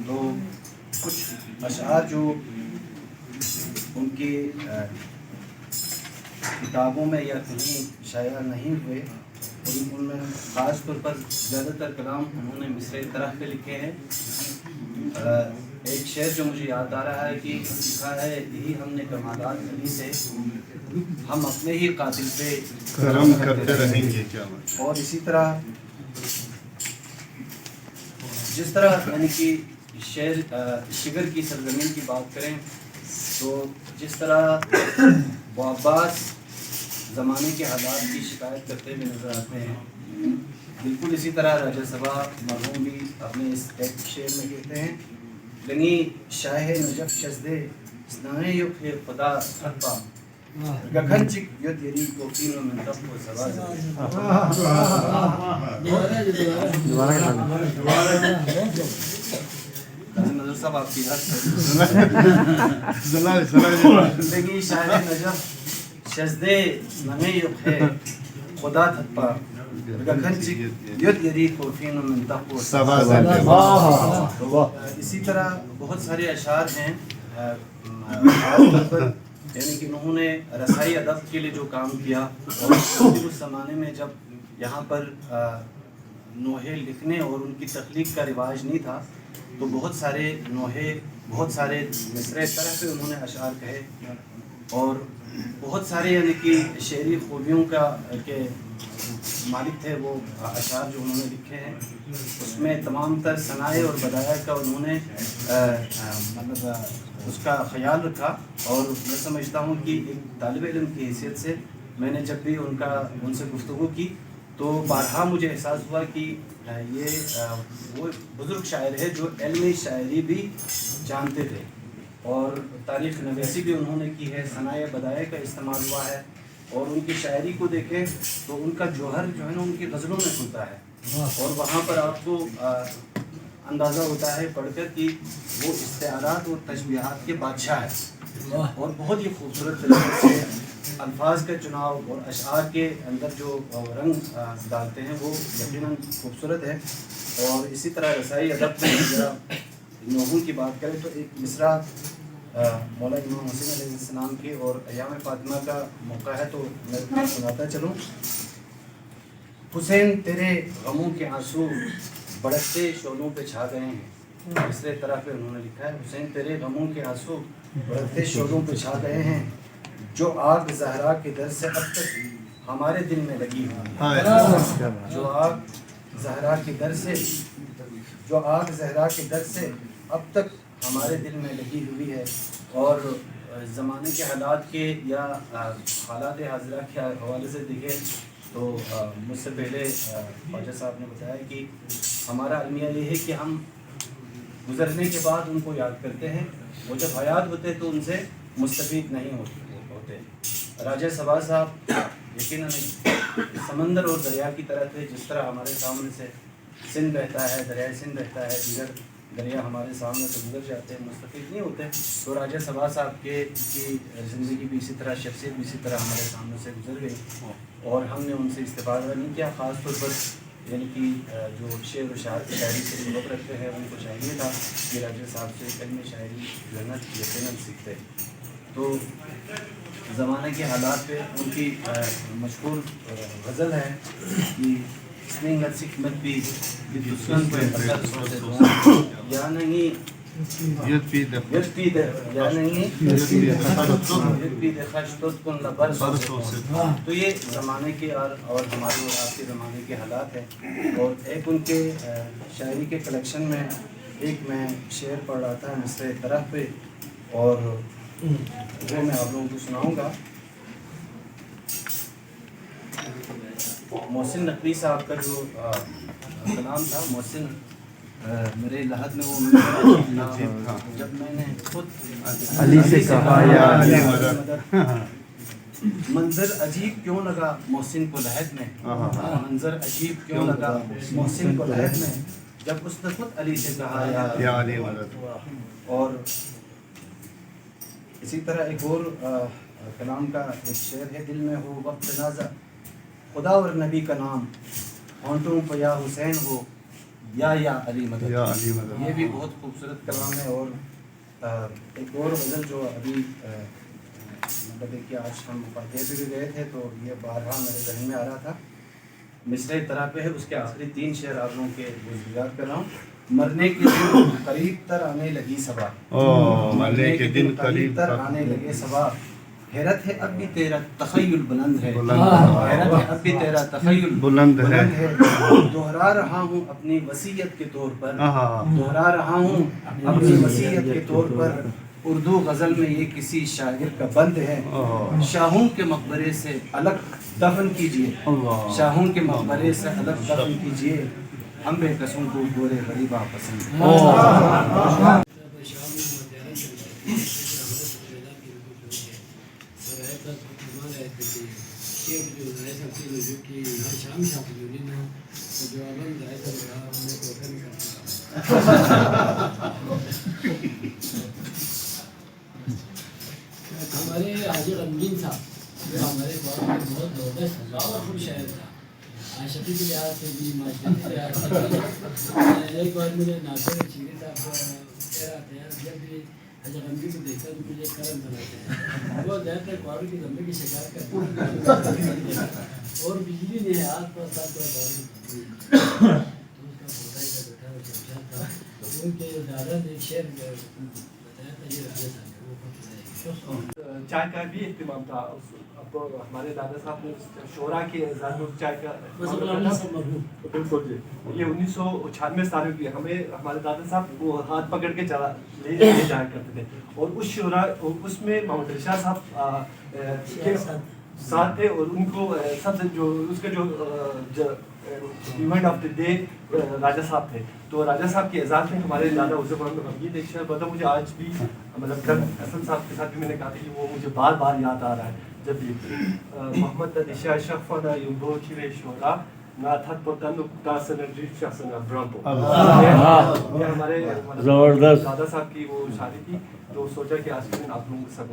تو کچھ اشعار جو ان کی کتابوں میں یا کہیں شائع نہیں ہوئے, ان میں خاص طور پر زیادہ تر کلام انہوں نے مصرع طرح پہ لکھے ہیں. ایک شعر جو مجھے یاد آ رہا ہے کہ لکھا ہے, یہی ہم نے کمالات علی سے, ہم اپنے ہی قاتل پہ کرم کرتے رہیں گے. کیا بات. اور اسی طرح جس طرح یعنی کہ شگر کی سرزمین کی بات کریں تو جس طرح عباس زمانے کے حالات کی شکایت کرتے ہوئے نظر آتے ہیں, بالکل اسی طرح راجہ سبا مرحوم بھی اپنے اس ایک شعر میں کہتے ہیں, لنی شاہ نجف شزدے اسنائے یق خدا حقا گکھن چک ید یری کوفین و منتف و سبا. نظر صاحب آپ کی زندگی شاہ نجف شزدے اسنائے یق ہے خدا حقا گکھن چک ید یری کوفین و منتف و سبا. اسی طرح بہت سارے اشعار ہیں خاص طور پر یعنی کہ انہوں نے رسائی ادب کے لیے جو کام کیا, اور اس زمانے میں جب یہاں پر نوحے لکھنے اور ان کی تخلیق کا رواج نہیں تھا تو بہت سارے نوحے, بہت سارے مصرع طرح پہ انہوں نے اشعار کہے, اور بہت سارے یعنی کہ شعری خوبیوں کا کے مالک تھے وہ اشعار جو انہوں نے لکھے ہیں. اس میں تمام تر صنائع اور بدایع کا انہوں نے مطلب اس کا خیال رکھا. اور میں سمجھتا ہوں کہ ایک طالب علم کی حیثیت سے میں نے جب بھی ان سے گفتگو کی تو بارہا مجھے احساس ہوا کہ یہ وہ بزرگ شاعر ہے جو علمی شاعری بھی جانتے تھے, اور تاریخ نویسی بھی انہوں نے کی ہے, صنائع بدایع کا استعمال ہوا ہے, اور ان کی شاعری کو دیکھیں تو ان کا جوہر جو ہے نا ان کی غزلوں میں کھلتا ہے, اور وہاں پر آپ کو اندازہ ہوتا ہے پڑھ کر کہ وہ استعارات اور تشبیہات کے بادشاہ ہیں, اور بہت ہی خوبصورت طریقے سے الفاظ کا چناؤ اور اشعار کے اندر جو رنگ ڈالتے ہیں وہ یقیناً خوبصورت ہے. اور اسی طرح رسائی ادب میں نوحوں کی بات کریں تو ایک مصرع مولا امام حسین علیہ السلام کے اور ایام فاطمہ کا موقع ہے تو میں سناتا چلوں. حسین تیرے غموں کے آنسو بڑکتے شعلوں پہ چھا گئے ہیں, مصرع طرح پہ انہوں نے لکھا ہے, حسین تیرے غموں کے آنسو بڑکتے شعلوں پہ چھا گئے ہیں, جو آگ زہرا کے در سے اب تک ہمارے دل میں لگی ہوئی ہے. جو آگ زہرا کے در سے, جو آگ زہرا کے در سے اب تک ہمارے دل میں لگی ہوئی ہے. اور زمانے کے حالات کے یا حالات حاضرہ کے حوالے سے دیکھیں تو مجھ سے پہلے خواجہ صاحب نے بتایا کہ ہمارا المیہ یہ ہے کہ ہم گزرنے کے بعد ان کو یاد کرتے ہیں, وہ جب حیات ہوتے تو ان سے مستفید نہیں ہوتے. راجہ سبا صاحب یقیناً سمندر اور دریا کی طرح تھے, جس طرح ہمارے سامنے سے سندھ بہتا ہے, دریائے سندھ بہتا ہے, دیگر دریا ہمارے سامنے سے گزر جاتے ہیں, مستفید نہیں ہوتے. تو راجہ سبا صاحب کی زندگی بھی اسی طرح, شخصیت بھی اسی طرح ہمارے سامنے سے گزر گئی, اور ہم نے ان سے استفادہ نہیں کیا. خاص طور پر یعنی کہ جو شعر و شاعری سے تعلق رکھتے ہیں ان کو چاہیے تھا کہ راجہ صاحب سے علم شاعری جو ہے نا یقیناً سیکھتے. تو زمانے کے حالات پہ ان کی مشہور غزل ہے کہ اس نے نت حکمت بھی دشمن پہ اثر سوچے دوں یا نہیں یت پی دے یا نہیں یت پی دے خشتت کن لبر سوچے. تو یہ زمانے کے اور ہمارے اور آپ کے زمانے کے حالات ہیں. اور ایک ان کے شاعری کے کلیکشن میں ایک میں شعر پڑھ رہا تھا مصرع طرح پہ, اور وہ میں آپ لوگوں کو سناؤں گا. محسن نقوی صاحب کا جو کلام تھا محسن میرے لحد میں وہ جب میں نے خود علی سے کہا یا علی مدد منظر عجیب کیوں لگا محسن کو لحد میں منظر عجیب کیوں لگا محسن کو لحد میں جب اس نے خود علی سے کہا یا علی مدد. اور اسی طرح ایک اور کلام کا ایک شعر ہے دل میں ہو وقت نازا خدا اور نبی کا نام ہونٹوں پہ یا حسین ہو یا علی مدد. یہ بھی بہت خوبصورت کلام ہے. اور ایک اور غزل جو ابھی مطلب ہے کہ آج ہم فاتحہ پہ بھی گئے تھے تو یہ بارہا میرے ذہن میں آ رہا تھا. مصرع طرح پہ ہے, اس کے آخری 3 شعر آپ لوگوں کے یاد کر رہا ہوں. مرنے کے دن قریب تر آنے لگی صبا مرنے کے دن قریب تر آنے لگے صبا حیرت ہے اب بھی تیرا تخیل بلند ہے حیرت ہے اب بھی تیرا تخیل بلند ہے دہرا رہا ہوں اپنی وصیت کے طور پر دہرا رہا ہوں اپنی وصیت کے طور پر اردو غزل میں یہ کسی شاعر کا بند ہے. شاہوں کے مقبرے سے الگ دفن کیجئے شاہوں کے مقبرے سے الگ دفن کیجئے ہم بے قسم کو گورے غریباں پسند ہمارے حاجی غمگین صاحب جو ہمارے گاؤں میں بہت زبردست بہت خوب شاعر تھا. عاشقی کے لحاظ سے بھی معاشرتی کے لحاظ سے بھی. ایک بار مجھے ناصر چیری صاحب کہہ رہا تھا یار جب بھی حاجی غمگین کو دیکھتا تو مجھے کرم بناتے ہیں. وہ زیادہ تر گاڑی کی دمے کی شکایت کرتا ہے اور بجلی نہیں ہے آس پاس ساتھ تو اس کا پوتا ہی کا بیٹا وہ چمچا تھا. ان کے دادا نے شعر بتایا تھا یہ رہا تھا چائے کا بھی اہتمام تھا. اب ہمارے دادا صاحب نے شعراء کے اعزاز میں چائے کا بالکل جی یہ 1996 سال کی ہمیں ہمارے دادا صاحب وہ ہاتھ پکڑ کے لے جایا کرتے تھے. اور اس شعراء اس میں محمد رشاد صاحب ساتھ تھے اور ان کو سب سے جو اس کا جو ایونٹ آف دا ڈے راجہ صاحب تھے. تو راجہ صاحب کے اعزاز میں ہمارے دادا عزیز محمد غمگین ایک شعر بتا مجھے آج بھی مطلب کل حسن صاحب کے ساتھ بھی میں نے کہا تھا کہ وہ مجھے بار بار یاد آ رہا ہے جب بھی محمد نشا شفنا یوبو کھیرے شعرا نہ تھت پتن تاسن ریچ شاسن برامپو. یہ ہمارے دادا صاحب کی وہ شادی تھی تو سوچا کہ آج کے دن آپ لوگوں کو سب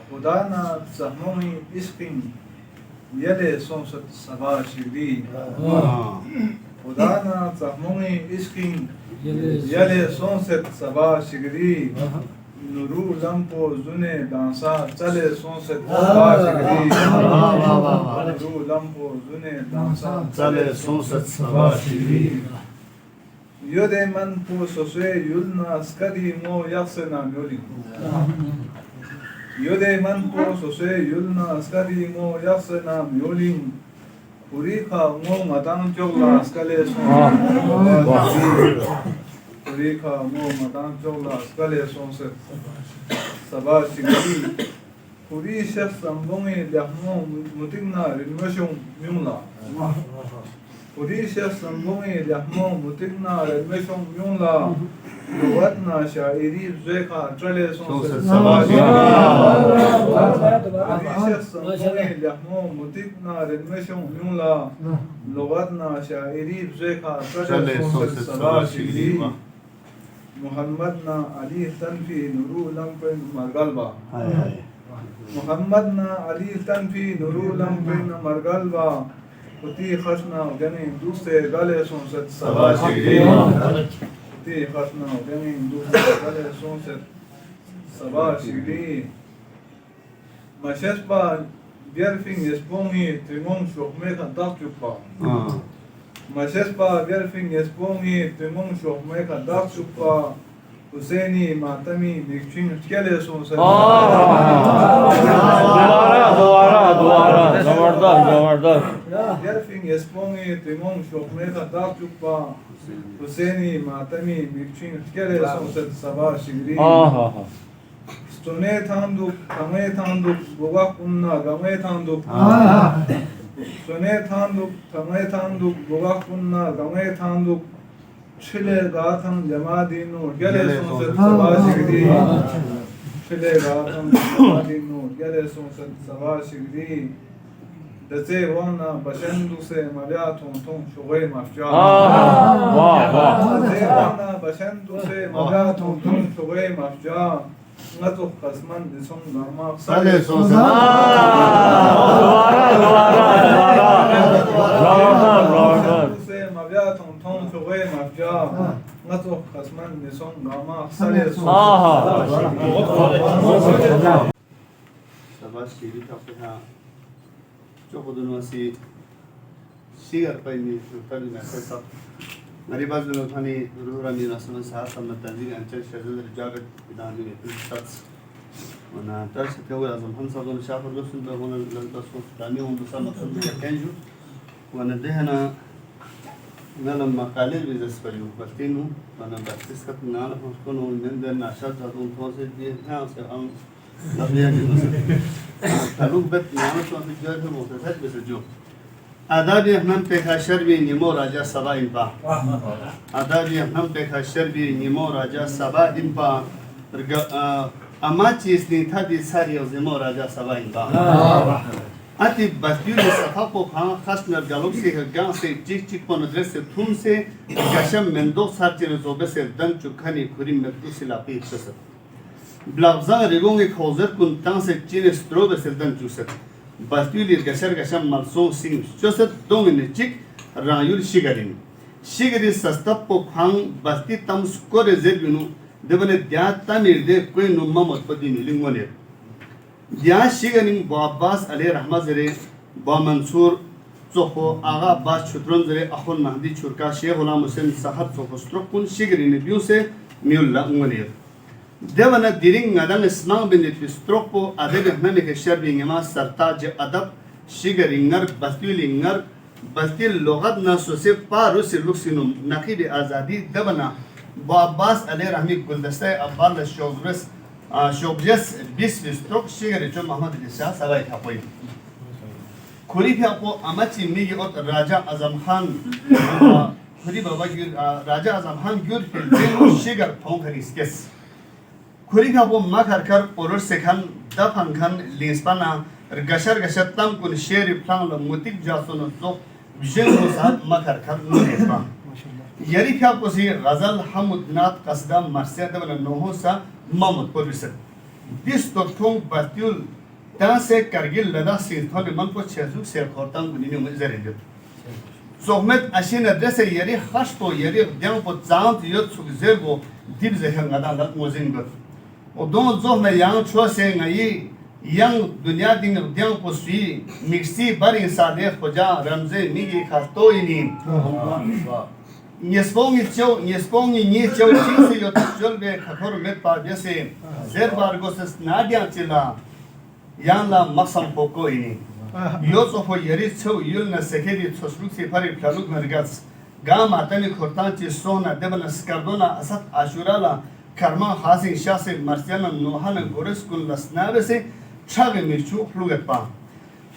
خدا نا زخمومی عشقین یل سونست سبا شیری خدا نا زخمومی عشقین یل سونست سبا شیری نورو لمپو زنے دانسا چلے سونست سبا شیری نورو لمپو زنے دانسا چلے سونست سبا شیری یوده من پو سوسوی یلنا اسکدی مو یخسنا میولی یوده من پو سوسوی یلنا اسکدی مو یخسنا میولی پوریخا مو مدان چوگلا اسکلی سونست پوریخا مو مدان چوگلا اسکلی سونست سبا شگری پوری شخص سنبونی لحمو متگنا رنوشون میولا پوری شخص سنبونی لحمو متگنا رنوشون میولا لغتنا شاعری زویخا چلے سونست سبا شگری پوری شخص سنبونی لحمو متگنا رنوشون میولا لغتنا شاعری زویخا چلے سونست سبا شگری محمد نا علی تنفی نورو لمپن مرگلبا محمد نا علی تنفی نورو لمپن مرگلبا خطی خشنا گنی دوستے گلے سونست سبا شگری خطی خشنا گنی دوستے گلے سونست سبا Shigri مشسبا Bjerfing Espongi Timon Shokme Kantak Chukpa. Mashespa Bjerfing Espongi Timon Shokme Kantak Chukpa. Husseini Matami Nikchin Kele Son Sen. Zabardast. Bjerfing Espongi Timon Shokme Kantak Chukpa. Husseini Matami Nikchin Kele Son Sen Sabah Shigri. Stone Tanduk, Kame Tanduk, Bogak Unna, Game Tanduk. Stone Tanduk, Kame Tanduk, Bogak Unna, Game Tanduk. Chile Gatham Jamadinu, Gele Sunset Sabashigri. Chile Gatham Jamadinu, Gele Sunset Sabashigri. Dese Wana Bashendu se Maria Tonton Shogai Mafja. Dese Wana Bashendu se Maria Tonton Shogai Mafja. Ngato Kasman Dison Gama Sale Sunset. Maria Tonton Shogai Mafja. Ngato Kasman Dison Gama Sale Sunset. Sabah Shiri Kapeha. Chokudun wasi sigar paini tadi nasab mari bazun thani rurani nasman sa samna tanzim anchal shadul jagat idani ne tats wana tas kewa azam ham sabun shafar gosun da wana lantas ko tani on dusa maqsad ya kanju wana dehna nana maqalil bizas payu batinu wana batis kat nana kono nender nashad zadun those di ha se am تعلق بيت نعمة في الجهة المتفق بس الجو. آدابي هم بكاشر بي نمو راجع سبا إنبا. آدابي هم بكاشر بي نمو راجع سبا إنبا. أما چیز نیتا دی ساری از نمو راجع سبا إنبا. آتی بسیار سفاپو خان خاص نرگالوب سے گان سے چیک چیک پون درس سے تھوم سے کشم مندو سارتی نزوبه سے دن چکانی کوری مدو سلاپی خسر. Blabzan regonge kozer kun tanse chine strobe seldan juset. Bastulir gashar gasham malson sing joset domine chik rayul shigarin. Shigarin sastapo khang basti tam skore zerbinu devane dya tamir de koi no mamot padini lingone. Dya shigarin bo Abbas Ali Rahmat zere bo Mansur Zofo Aga Abbas Chutron zere Akhul Mahdi Churka Sheikh Ghulam Hussain Sahab Zofo strokun shigarin biuse miulla ngone. Devana diring ngadang ismang binit bistropo adebe hmeme ke sherbingema sartaj adab shigaringar bastilingar bastil lughat na sose parusi luksinum naqibi azadi devana bo Abbas Ali Rahmi guldasta abbal shogres shogjes bis bistrok shigari jo Muhammad Isa sabai thapoi khuri thapo amachi migi ot Raja Azam Khan khuri baba gyur Raja Azam Khan gyur fil shigar thong kharis Kuri ka bo makar kar oror sekhan dafan khan lispana gashar gashar tam kun sheri plan la mutik jason to vision ko sa makar kar nespa yari kya ko si ghazal hamud nat qasdam marsiya da noho sa mamut poliset dis to thong batul ta se kargil lada si thol man ko chezu se khortan gunini mu zerinde sohmet ashin adrese yari khash to yari dyan po zant yot su zerbo dib zehan adan da mozin got O don zoh me yang chua se ngai yang dunia ding diang po sui mixi bari sade khoja ramze migi khasto ini Niespongi ni chau chisi yo tjol be khator met pa jese zer bargo se nadia chila yang la masam poko ini yo so fo yeri chau yul na sekedi chosluk se pari phaluk mergas gam atani khortan chi sona debana skardona asat ashurala Karma Hasin Shasin Marciana Nohana Goris kun lasnabe se chage michu fluget pa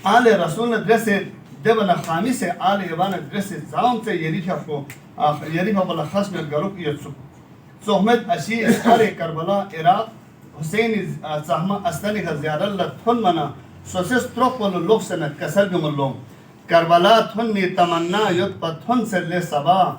ale rasul dresse devana khami se ale evana dresse zaum se yericha ko yericha bala khasme garup yetsu sohmet ashi iskare Karbala Iraq Hussein Zahma Astani ka ziyara la thon mana soses tropolo loksana kasal gumullo Karbala thon ni tamanna yot pa thon se le sabah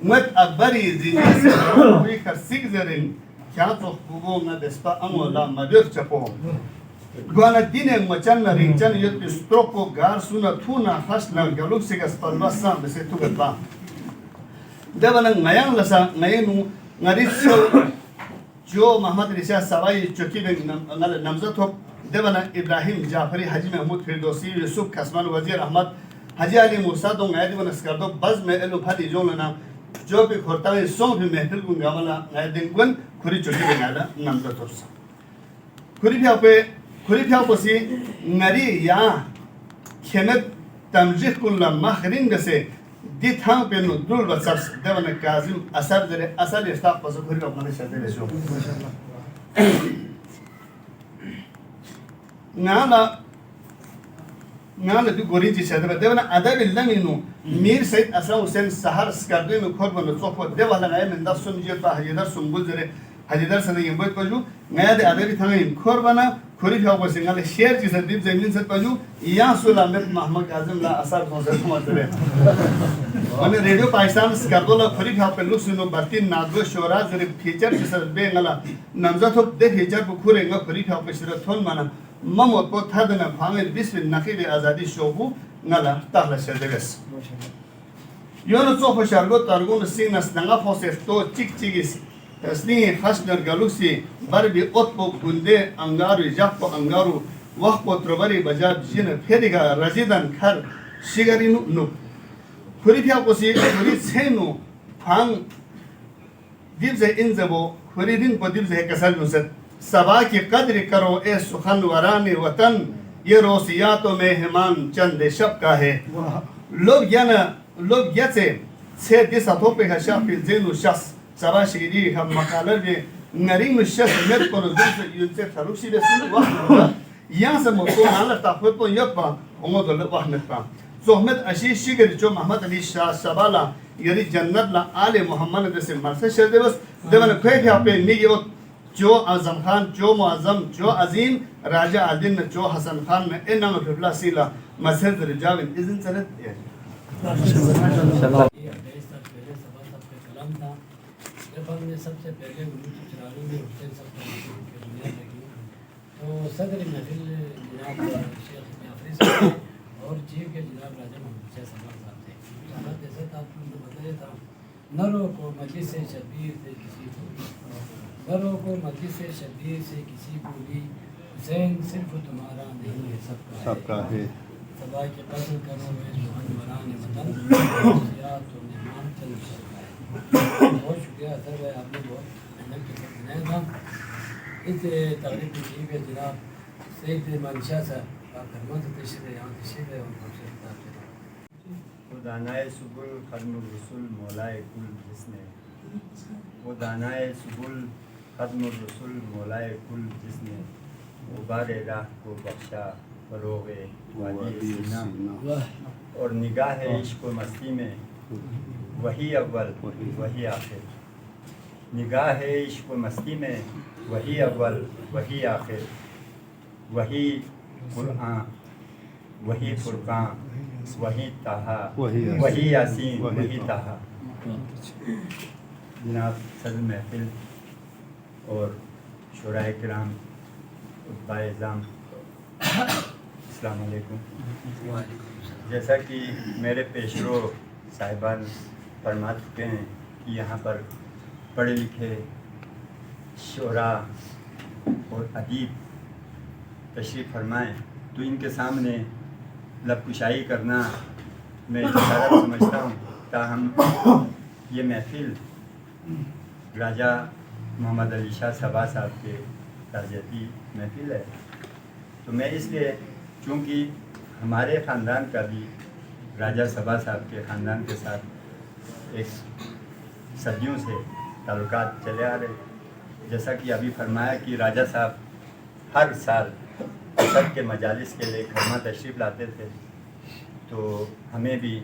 مت أكبري زيجي ويكر سيجزرين كاتو بوغونا دسبا أمولا mother چپو گوانا دين مچان رينچان يت ستروكو غارسونا تونا خشنا گلوك سيگس پلوسان بسي توگتبا دبنا ngayang lasa ngayenu ngaritso جو محمد رشاد سوائی چوکی بن نمزد ہو دیوانا ابراہیم جعفری حجی محمود فردوسی یوسف کسمان وزیر احمد حجی علی موسیٰ دو غیر دیوانا سکردو بز میں علو پھاتی جو لنا جو پی کھورتاوی سون پی محفل گن گامالا غیر دنگون کھوری چوکی بن آلا نمزد ہو سا کھوری پیاو پسی نری یا کھیمت تمجیح کن لمخرین گسے دیت ہاں پہ نو دول بسرس دیوانا کازم اثر دره اثر اشتاق پسو کھوری پیاو پانے شده بشو نالا دو گورین چی شده با دیوانا ادب اللمی نو میر سید اسلام حسین سهر سکردوی نو کھور بنا صحبا دیوانا غیر من دست سن جیت با حجیدر سنبول زره حجیدر سنگیم باید پجو غیر دی ادبی تنگیم کھور بنا کھوری پیاو پسی نالا شیر چی سد دیب زمین سد پجو یا سولا مرد محمد قاسم لا اثر کنسر کماتره અને રેડિયો પાકિસ્તાન સ્કર્દોલા ફરી ખાપે લુસનો બર્તી નાદો શોરા જરે ફીચર ચસર બે ngala namza thop de feature bu khurenga fari ખાપે shira thon mana mamot po thadna phamel bisbi naqibi azadi shobu ngala tahla shedeves yono tsofa shargo targun sinas nanga foses to chik chigis asni khashner galusi barbi otpo gunde angaru jakpo angaru waqpo trobari bajab jin feriga razidan khar shigarinu nu کھوری پیاو پسی کھوری سینو پھانگ دیب سے انزبو کھوری دن پا دیب سے کسل نسد سبا کی قدر کرو اے سخن وران وطن یہ روسیات و مہمان چند شب کا ہے لوگ یا سے دیس ہتھو پہ خشا پی زینو شخص سبا شگیری ہم مقالر بھی نریم شخص مد کنو زن سے یون سے خروشی بسن وقت ہوگا یہاں سے مطلب نالا تاخوت پو یک پا امود اللہ وحمد پا زحمت اشی شگر جو محمد علی شاہ شبالا یعنی جنت لا آل محمد دسے مرسل شردے بس دیوان کوئی بھی آپ نیگی ہو جو اعظم خان جو معظم جو عظیم راجہ عدن جو حسن خان میں انہوں نے فبلا سیلا مسجد رجاوین اذن سرد جب ہم نے سب سے پہلے گروہ چراری میں حسین سب کا بنیاد لگی تو صدر محفل جناب شیخ جعفری صاحب اور چیف کے جناب راجہ محمد شاہ صاحب تھے حالات ایسا تھا آپ کو بتایا تھا نرو کو مجلس سے شبیر سے کسی کو نرو کو مجلس سے شبیر سے کسی کو بھی حسین صرف تمہارا نہیں ہے سب کا ہے سبا کے قتل کرو میں سبحان وران وطن سیاحت و مہمان چند سب کا ہے بہت شکریہ اثر بھائی آپ نے بہت محنت کے ساتھ بنایا تھا اس تقریب کی چیف ہے جناب سید منشاہ صاحب وہ دانائے سبل ختم الرسول مولائے کل جس نے وہ دانائے سبل ختم الرسول مولائے کل جس نے غبار راہ کو بخشا فروغ وادی سینہ اور نگاہ عشق و مستی میں وہی اول وہی آخر نگاہ عشق و مستی میں وہی اول وہی آخر وہی قرآن وہی فرقان وہی طہا وہی یاسین وہی طہا جناب صدر محفل اور شورائے کرام خطبہ اعظام السلام علیکم جیسا کہ میرے پیشرو صاحبان فرما چکے ہیں کہ یہاں پر پڑھے لکھے شعراء اور ادیب تشریف فرمائیں تو ان کے سامنے لب کشائی کرنا میں اشارت سمجھتا ہوں تاہم یہ محفل راجہ محمد علی شاہ صبا صاحب کے تعزیتی محفل ہے تو میں اس لیے چونکہ ہمارے خاندان کا بھی راجہ صبا صاحب کے خاندان کے ساتھ ایک صدیوں سے تعلقات چلے آ رہے جیسا کہ ابھی فرمایا کہ راجہ صاحب ہر سال سب کے مجالس کے لیے کھرما تشریف لاتے تھے تو ہمیں بھی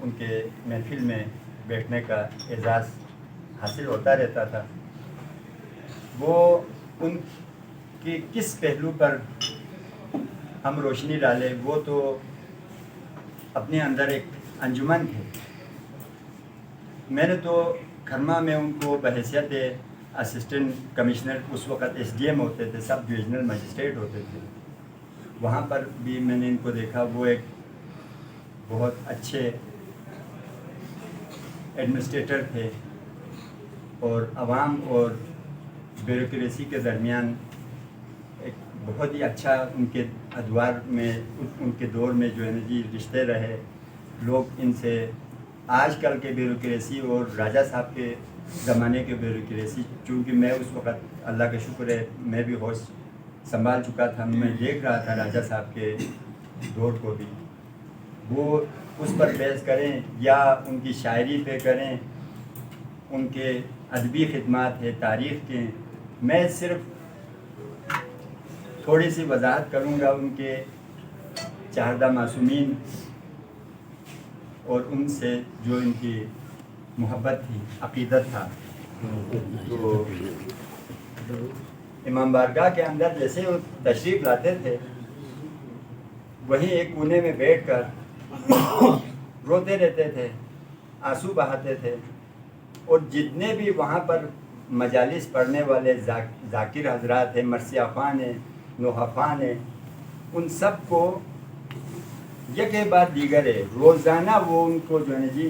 ان کے محفل میں بیٹھنے کا اعزاز حاصل ہوتا رہتا تھا وہ ان کے کس پہلو پر ہم روشنی ڈالیں وہ تو اپنے اندر ایک انجمن تھے میں نے تو کھرما میں ان کو بحیثیت اسسٹنٹ کمشنر، اس وقت SDM ہوتے تھے، سب ڈویژنل مجسٹریٹ ہوتے تھے، وہاں پر بھی میں نے ان کو دیکھا. وہ ایک بہت اچھے ایڈمنسٹریٹر تھے اور عوام اور بیوروکریسی کے درمیان ایک بہت ہی اچھا ان کے ادوار میں، ان کے دور میں جو ہے نا جی رشتے رہے. لوگ ان سے آج کل کے بیوروکریسی اور راجہ صاحب کے زمانے کے بیوروکریسی، چونکہ میں اس وقت اللہ کا شکر ہے میں بھی ہوش سنبھال چکا تھا، میں دیکھ رہا تھا راجہ صاحب کے دور کو بھی. وہ اس پر بحث کریں یا ان کی شاعری پہ کریں، ان کے ادبی خدمات ہے، تاریخ کے. میں صرف تھوڑی سی وضاحت کروں گا ان کے چہردہ معصومین اور ان سے جو ان کی محبت تھی، عقیدت تھا. تو امام بارگاہ کے اندر جیسے وہ تشریف لاتے تھے، وہیں ایک کونے میں بیٹھ کر روتے رہتے تھے، آنسو بہاتے تھے. اور جتنے بھی وہاں پر مجالس پڑھنے والے ذاکر حضرات ہیں، مرثیہ خوان ہیں، نوحہ خوان ہیں، ان سب کو یک بعد دیگر ہے روزانہ وہ ان کو جو ہے جی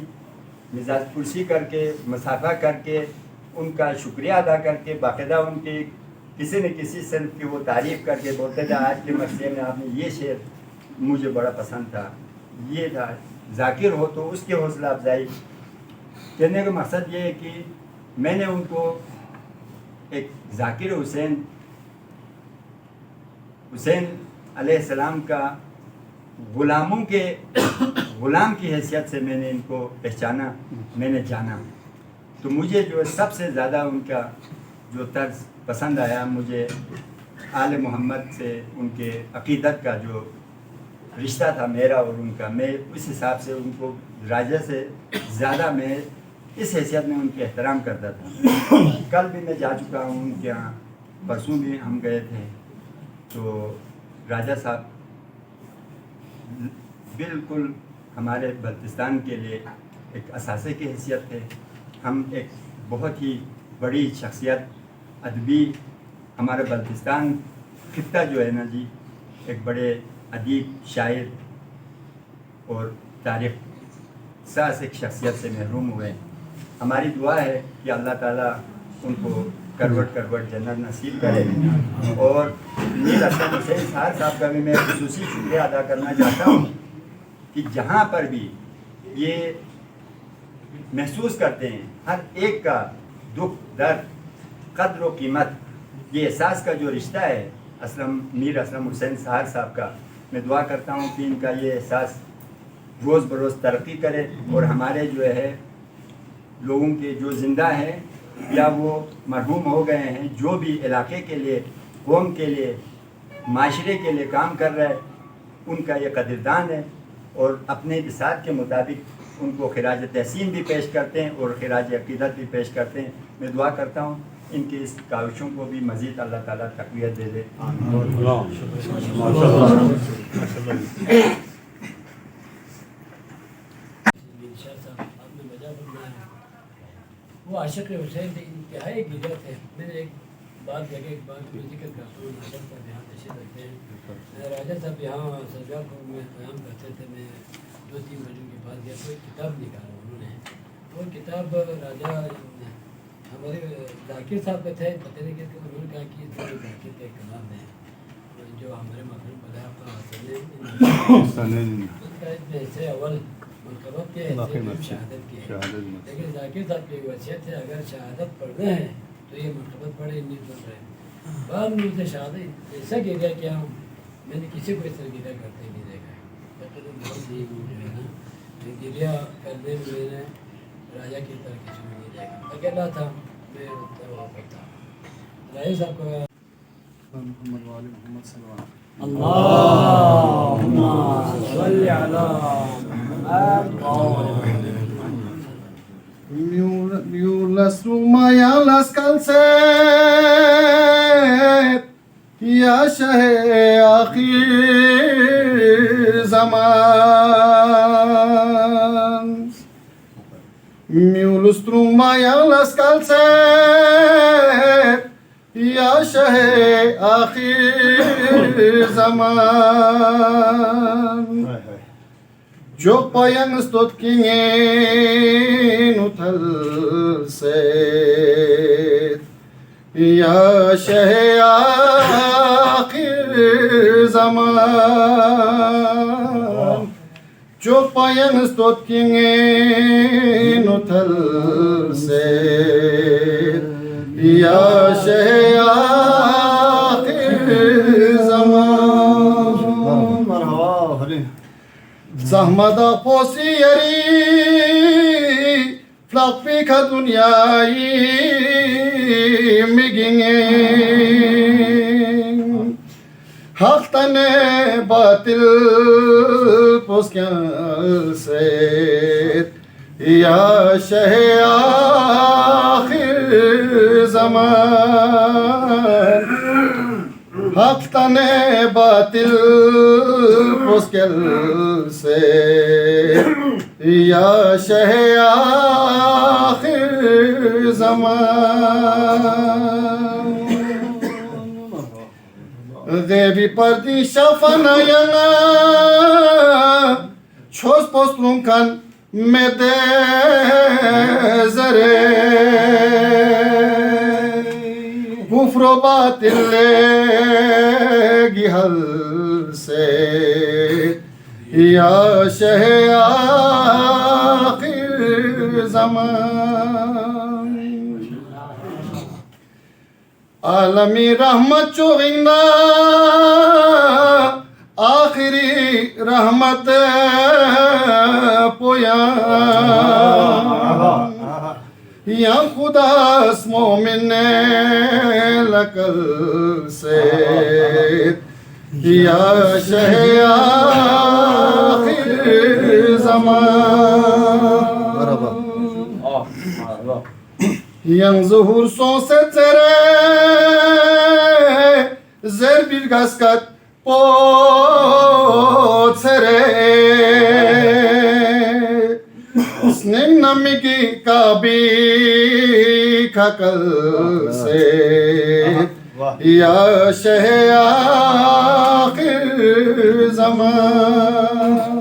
مزاج پرسی کر کے، مصافحہ کر کے، ان کا شکریہ ادا کر کے، باقاعدہ ان کی کسی نہ کسی صنف کی وہ تعریف کر کے بولتے تھے آج کے مرثیے میں آپ نے یہ شعر مجھے بڑا پسند تھا، یہ تھا. ذاکر ہو تو اس کی حوصلہ افزائی. کہنے کا مقصد یہ ہے کہ میں نے ان کو ایک ذاکر حسین علیہ السلام کا غلام کی حیثیت سے میں نے ان کو پہچانا، میں نے جانا. تو مجھے جو سب سے زیادہ ان کا جو طرز پسند آیا، مجھے آل محمد سے ان کے عقیدت کا جو رشتہ تھا میرا اور ان کا، میں اس حساب سے ان کو راجہ سے زیادہ میں اس حیثیت میں ان کے احترام کرتا تھا. کل بھی میں جا چکا ہوں ان کے یہاں، پرسوں بھی ہم گئے تھے. تو راجہ صاحب بالکل ہمارے بلتستان کے لیے ایک اثاثے کی حیثیت تھے. ہم ایک بہت ہی بڑی شخصیت ادبی، ہمارا بلتستان خطہ جو ہے نا جی ایک بڑے ادیب، شاعر اور تاریخ ساز ایک شخصیت سے محروم ہوئے. ہماری دعا ہے کہ اللہ تعالیٰ ان کو کروٹ جنت نصیب کرے. اور میر اسلم حسین صاحب کا بھی میں خصوصی شکریہ ادا کرنا چاہتا ہوں کہ جہاں پر بھی یہ محسوس کرتے ہیں ہر ایک کا دکھ، درد، قدر و قیمت، یہ احساس کا جو رشتہ ہے میر اسلم حسین صاحب کا، میں دعا کرتا ہوں کہ ان کا یہ احساس روز بروز ترقی کرے. اور ہمارے جو ہے لوگوں کے جو زندہ ہیں یا وہ مرحوم ہو گئے ہیں، جو بھی علاقے کے لیے، قوم کے لیے، معاشرے کے لیے کام کر رہے، ان کا یہ قدردان ہے. اور اپنے بساط کے مطابق ان کو خراج تحسین بھی پیش کرتے ہیں اور خراج عقیدت بھی پیش کرتے ہیں. میں دعا کرتا ہوں ان کی اس کاوشوں کو بھی مزید اللہ تعالیٰ تقویت دے دے. وہ عاشق حسین تھے، انتہائی گریا تھے. میں نے ایک بات ذکر کرتا ہوں. عاشق صاحب یہاں تشریف رکھتے ہیں. راجہ صاحب یہاں سرگاہ کو میں قیام کرتے تھے. میں 2-3 بجے کے بعد گیا تو ایک کتاب نکالا انہوں نے. وہ کتاب راجہ ہمارے ذاکر صاحب کے تھے. پتہ نہیں کہ انہوں نے کہا کہ ذاکر کا ایک کلام ہے جو ہمارے محفوظ بلا کا حسن ہے، ان کا حصے اول مرتبت کے شہادت کے. لیکن ذاکر صاحب کی وصیت ہے اگر شہادت پڑھنا ہے تو یہ مرتبت پڑھے، نہیں پڑھ رہے. بعد میں اسے شہادت ایسا گریا کیا ہوں میں نے کسی کو اس طرح گریا کرتے نہیں دیکھا. بہت ہی جو ہے نا گریا کرنے میں نے راجہ کی طرح کسی کو نہیں دیکھا. اکیلا تھا میں کرتا. راجہ صاحب کو محمد وآل محمد صلی اللہ علیہ وسلم. اللهم صل على Las rumayan las calcet ya shahe akhir zaman Miulustruma yang las kalset Ya şeh akhir zaman Çok payang stot kingin uthal set Ya şeh akhir zaman Çok payang stot kingin uthal set Ya şeh akhir zaman Merhaba Zahmada posi yeri Flak pika dünyayı migingin Hakta ne batil poskyan set Ya şeh akhir zaman Hakta ne batil poskel se Ya şeh akhir zaman Devi parti şafana yana Çöz postlum kan medezere Kufro batille gihal se Ya şeh akhir zaman Alami rahmat çoğinna Akhiri rahmat poyan Ya Khudas momin lakal se Ya şeh akhir zaman Yang zuhur son setere Zer bir gaskat potsere Snem namiki kabi kakal se Ya şeh akhir zaman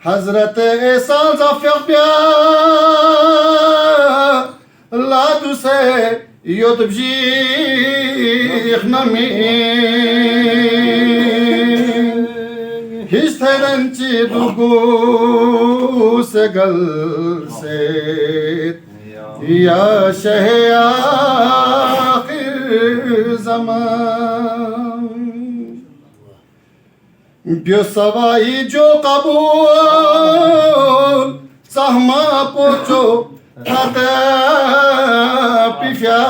Hazret Esa Zafyak Bia Ladu se Yotub Jikh Nami Hiç terenci dugu segal set Ya şeh akhir zaman Biosavai jo kabul Sahma pocho Thata pifya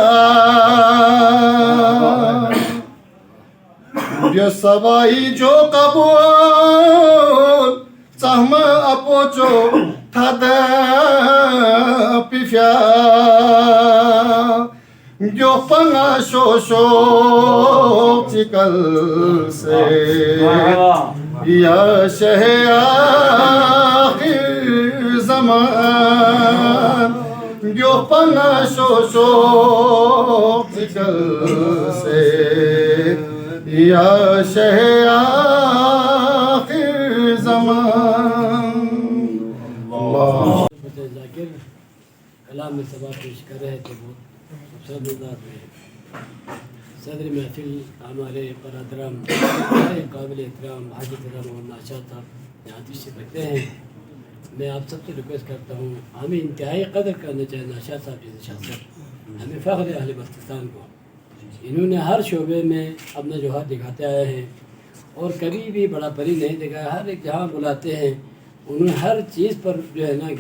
Biosavai jo kabul Sahma pocho Thata pifya Jo panga shosho chikal se Ya şeh akhir zaman Jo panga shosho chikal se Ya şeh akhir zaman Allah کلام میں سبا پیش کر رہے تھے وہ سبزاد میں صدر محفل ہمارے برادران قابل احترام حاجی رحمۃ اللہ شاہ صاحب یہاں تشریف رکھتے ہیں میں آپ سب سے ریکویسٹ کرتا ہوں ہمیں انتہائی قدر کرنا چاہیے ناشاہ صاحب جیسے شخصیت ہمیں فخر ہے اہل بلتستان کو انہوں نے ہر شعبے میں اپنا جوہر دکھاتے آئے ہیں اور کبھی بھی بڑا پری نہیں دکھایا ہر ایک جہاں بلاتے ہیں انہوں نے ہر چیز پر جو ہے نا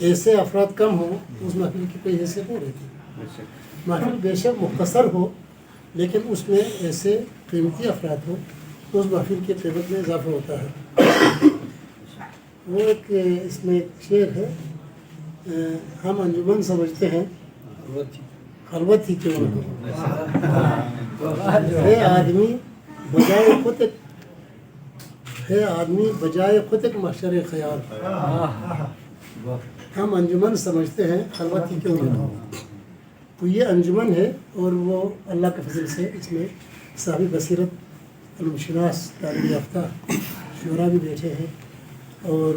ایسے افراد کم ہوں اس محفل کی کوئی حیثیت نہیں رہتی. محفل بے شک مختصر ہو لیکن اس میں ایسے قیمتی افراد ہوں تو اس محفل کی قیمت میں اضافہ ہوتا ہے. وہ ایک اس میں ایک شعر ہے، ہم انجمن سمجھتے ہیں خلوت ہی کیوں نہ ہے آدمی بجائے خود ہے آدمی بجائے خود ایک محشر خیال. ہم انجمن سمجھتے ہیں خلوت ہی کیوں نہ ہو. تو یہ انجمن ہے اور وہ اللہ کے فضل سے اس میں صاحب بصیرت علم شناس تعلیم یافتہ شعراء بھی بیٹھے ہیں اور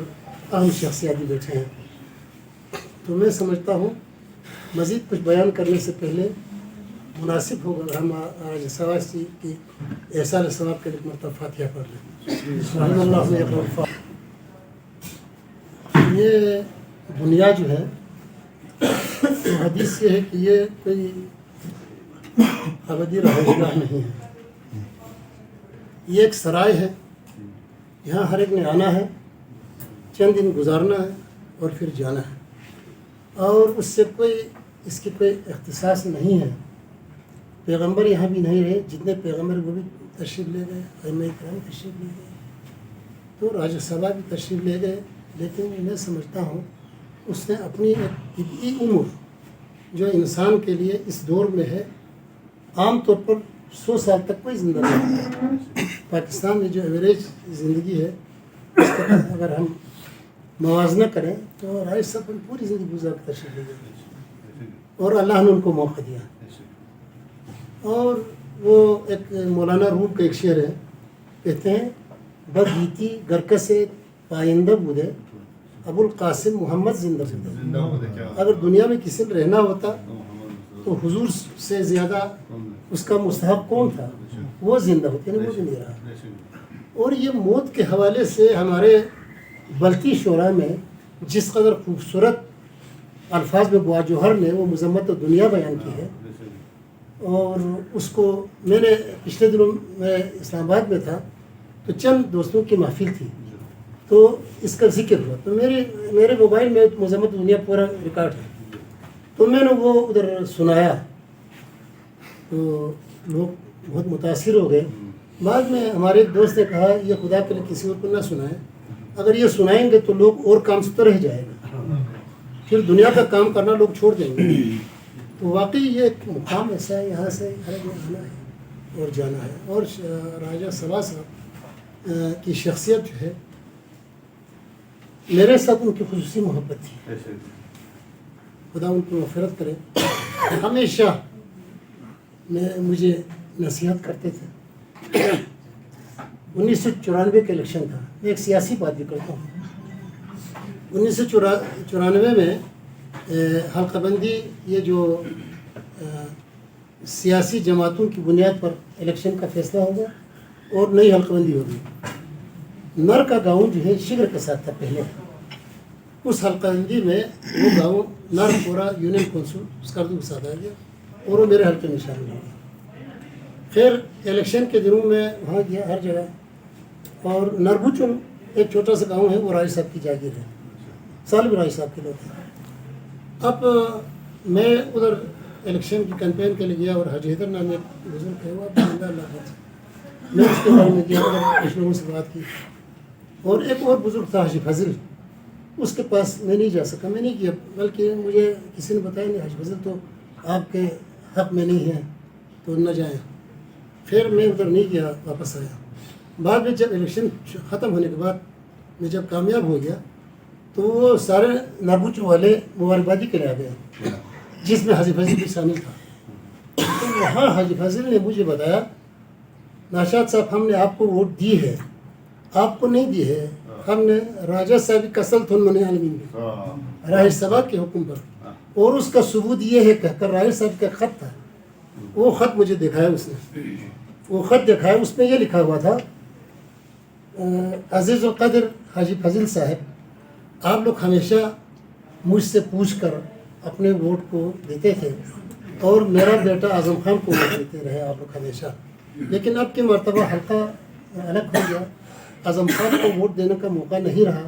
اہم شخصیات بھی بیٹھے ہیں. تو میں سمجھتا ہوں مزید کچھ بیان کرنے سے پہلے مناسب ہوگا ہم آج سواسی کی احسان ثواب کے لیے مرتبہ فاتحہ پڑھ لیں. یہ دنیا جو ہے حدیث یہ ہے کہ یہ کوئی ابدی رہائش گاہ نہیں ہے، یہ ایک سرائے ہے. یہاں ہر ایک نے آنا ہے، چند دن گزارنا ہے اور پھر جانا ہے، اور اس سے اس کی کوئی اختصاص نہیں ہے. پیغمبر یہاں بھی نہیں رہے، جتنے پیغمبر وہ بھی تشریف لے گئے، ائمہ کرام تشریف لے گئے، تو راجہ سبھا بھی تشریف لے گئے. لیکن میں سمجھتا ہوں اس نے اپنی ایک طبعی عمر جو انسان کے لیے اس دور میں ہے، عام طور پر 100 سال تک کوئی زندہ رہتا ہے. پاکستان میں جو ایوریج زندگی ہے اس کا اگر ہم موازنہ کریں تو رائے صاحب پوری زندگی گزار کر تشریف لے گئے اور اللہ نے ان کو موقع دیا. اور وہ ایک مولانا روم کا ایک شعر ہے، کہتے ہیں بد گیتی گرکسے پائندہ بودے ابو القاسم محمد زندہ بودے. اگر دنیا میں کسی نے رہنا ہوتا تو حضور سے زیادہ اس کا مستحق کون تھا؟ وہ زندہ ہوتے ہیں، وہ بھی نہیں رہا. اور یہ موت کے حوالے سے ہمارے بلتی شعراء میں جس قدر خوبصورت الفاظ میں بوا جوہر نے وہ مذمت دنیا بیان کی ہے. اور اس کو میں نے پچھلے دنوں میں اسلام آباد میں تھا تو چند دوستوں کی محفل تھی تو اس کا ذکر ہوا، تو میرے موبائل میں مذمت دنیا پورا ریکارڈ ہے، تو میں نے وہ ادھر سنایا تو لوگ بہت متاثر ہو گئے. بعد میں ہمارے ایک دوست نے کہا یہ خدا کے لیے کسی اور کو نہ سنائیں، اگر یہ سنائیں گے تو لوگ اور کام سے تو رہ جائے گا، پھر دنیا کا کام کرنا لوگ چھوڑ دیں گے. تو واقعی یہ ایک مقام ایسا ہے، یہاں سے ہر ایک آنا ہے اور جانا ہے. اور راجہ سبھا صاحب کی شخصیت جو ہے میرے ساتھ ان کی خصوصی محبت تھی، خدا ان کو مغفرت کرے. ہمیشہ مجھے نصیحت کرتے تھے. 1994 کا الیکشن تھا، میں ایک سیاسی بات بھی کرتا ہوں. 1994 میں حلقہ بندی یہ جو سیاسی جماعتوں کی بنیاد پر الیکشن کا فیصلہ ہو گیا اور نئی حلقہ بندی ہو گئی. نر کا گاؤں جو ہے شگر کے ساتھ تھا پہلے. اس حلقہ بندی میں وہ گاؤں نر پورا یونین کونسل اسکردو کے ساتھ آ گیا اور وہ میرے حلقے میں شامل ہو گیا. خیر الیکشن کے دنوں میں وہاں گیا ہر جگہ. اور نربوچن ایک چھوٹا سا گاؤں ہے، وہ راج صاحب کی جاگیر ہے، سالم راج صاحب کے لوگ ہیں. اب میں ادھر الیکشن کی کیمپین کے لیے گیا اور حاجی حیدر نام ایک بزرگ ہے، وہ زندہ اللہ کا، میں اس کے بارے میں گیا اور کچھ لوگوں سے بات کی. اور ایک اور بزرگ تھا حاجی فضل، اس کے پاس میں نہیں جا سکا، میں نہیں گیا، بلکہ مجھے کسی نے بتایا نہیں حاجی فضل تو آپ کے حق میں نہیں ہے تو نہ جائیں. پھر میں ادھر نہیں گیا، واپس آیا. بعد میں جب الیکشن ختم ہونے کے بعد میں جب کامیاب ہو گیا تو وہ سارے نربوچ والے مبارکبادی کے لیے آ گئے جس میں حاجی فضل بھی شامل تھا. تو وہاں حاجی فضل نے مجھے بتایا ناشاد صاحب ہم نے آپ کو ووٹ دی ہے، آپ کو نہیں دی ہے، ہم نے راجہ صاحب کسل تھن من عالمین راج سبھا کے حکم پر، اور اس کا ثبوت یہ ہے کہہ کر راج صاحب کا خط تھا. وہ خط مجھے دکھایا اس نے، وہ خط دکھایا، اس میں یہ لکھا ہوا تھا عزیز القدر حاجی فضل صاحب آپ لوگ ہمیشہ مجھ سے پوچھ کر اپنے ووٹ کو دیتے تھے اور میرا بیٹا اعظم خان کو ووٹ دیتے رہے آپ لوگ ہمیشہ، لیکن اب کی مرتبہ حلقہ الگ ہو گیا، اعظم خان کو ووٹ دینے کا موقع نہیں رہا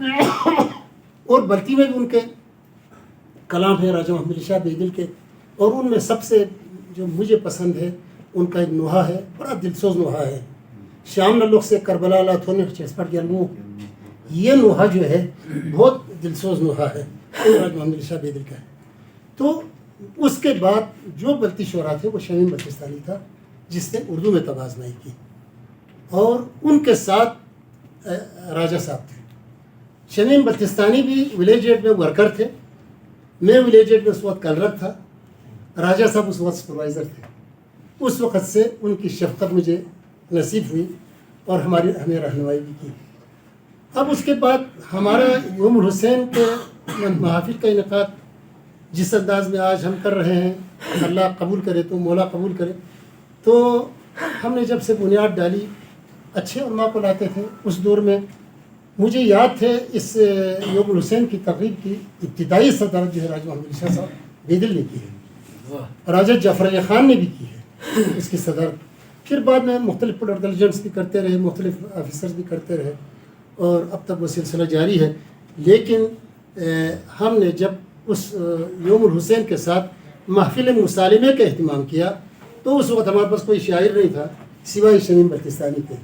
اور بلتی میں بھی ان کے کلام ہیں راجہ محمد علی شاہ بیدل کے، اور ان میں سب سے جو مجھے پسند ہے ان کا ایک نوحہ ہے، بڑا دلسوز نوحہ ہے، شام نلوخ سے کربلا لا تھونے چسپٹ گیا نو، یہ نوحہ جو ہے بہت دلسوز نوحہ ہے، راجہ محمد علی شاہ بیدل کا ہے۔ تو اس کے بعد جو بلتی شعراء تھے وہ شمیم بلتستانی تھا جس نے اردو میں توازنائی کی، اور ان کے ساتھ راجہ صاحب تھے۔ شمیم بلتستانی بھی ولیج ایڈ میں ورکر تھے، میں ولیج ایڈ میں اس وقت کلرک تھا، راجہ صاحب اس وقت سپروائزر تھے۔ اس وقت سے ان کی شفقت مجھے نصیب ہوئی اور ہمیں رہنمائی بھی کی۔ اب اس کے بعد ہمارا یوم الحسین کے محافل کا انعقاد جس انداز میں آج ہم کر رہے ہیں، اللہ قبول کرے تو مولا قبول کرے، تو ہم نے جب سے بنیاد ڈالی اچھے علماء کو لاتے تھے۔ اس دور میں مجھے یاد تھے اس یوم الحسین کی تقریب کی ابتدائی صدارت جو ہے راجہ محمد علی شاہ صاحب بیدل نے کی ہے، راجہ جعفر علی خان نے بھی کی ہے اس کی صدارت۔ پھر بعد میں مختلف پولیٹیکل ایجنٹس بھی کرتے رہے، مختلف آفیسرز بھی کرتے رہے، اور اب تک وہ سلسلہ جاری ہے۔ لیکن ہم نے جب اس یوم الحسین کے ساتھ محفل مسالمے کا اہتمام کیا تو اس وقت ہمارے پاس کوئی شاعر نہیں تھا سوائے شمیم بلتستانی کے،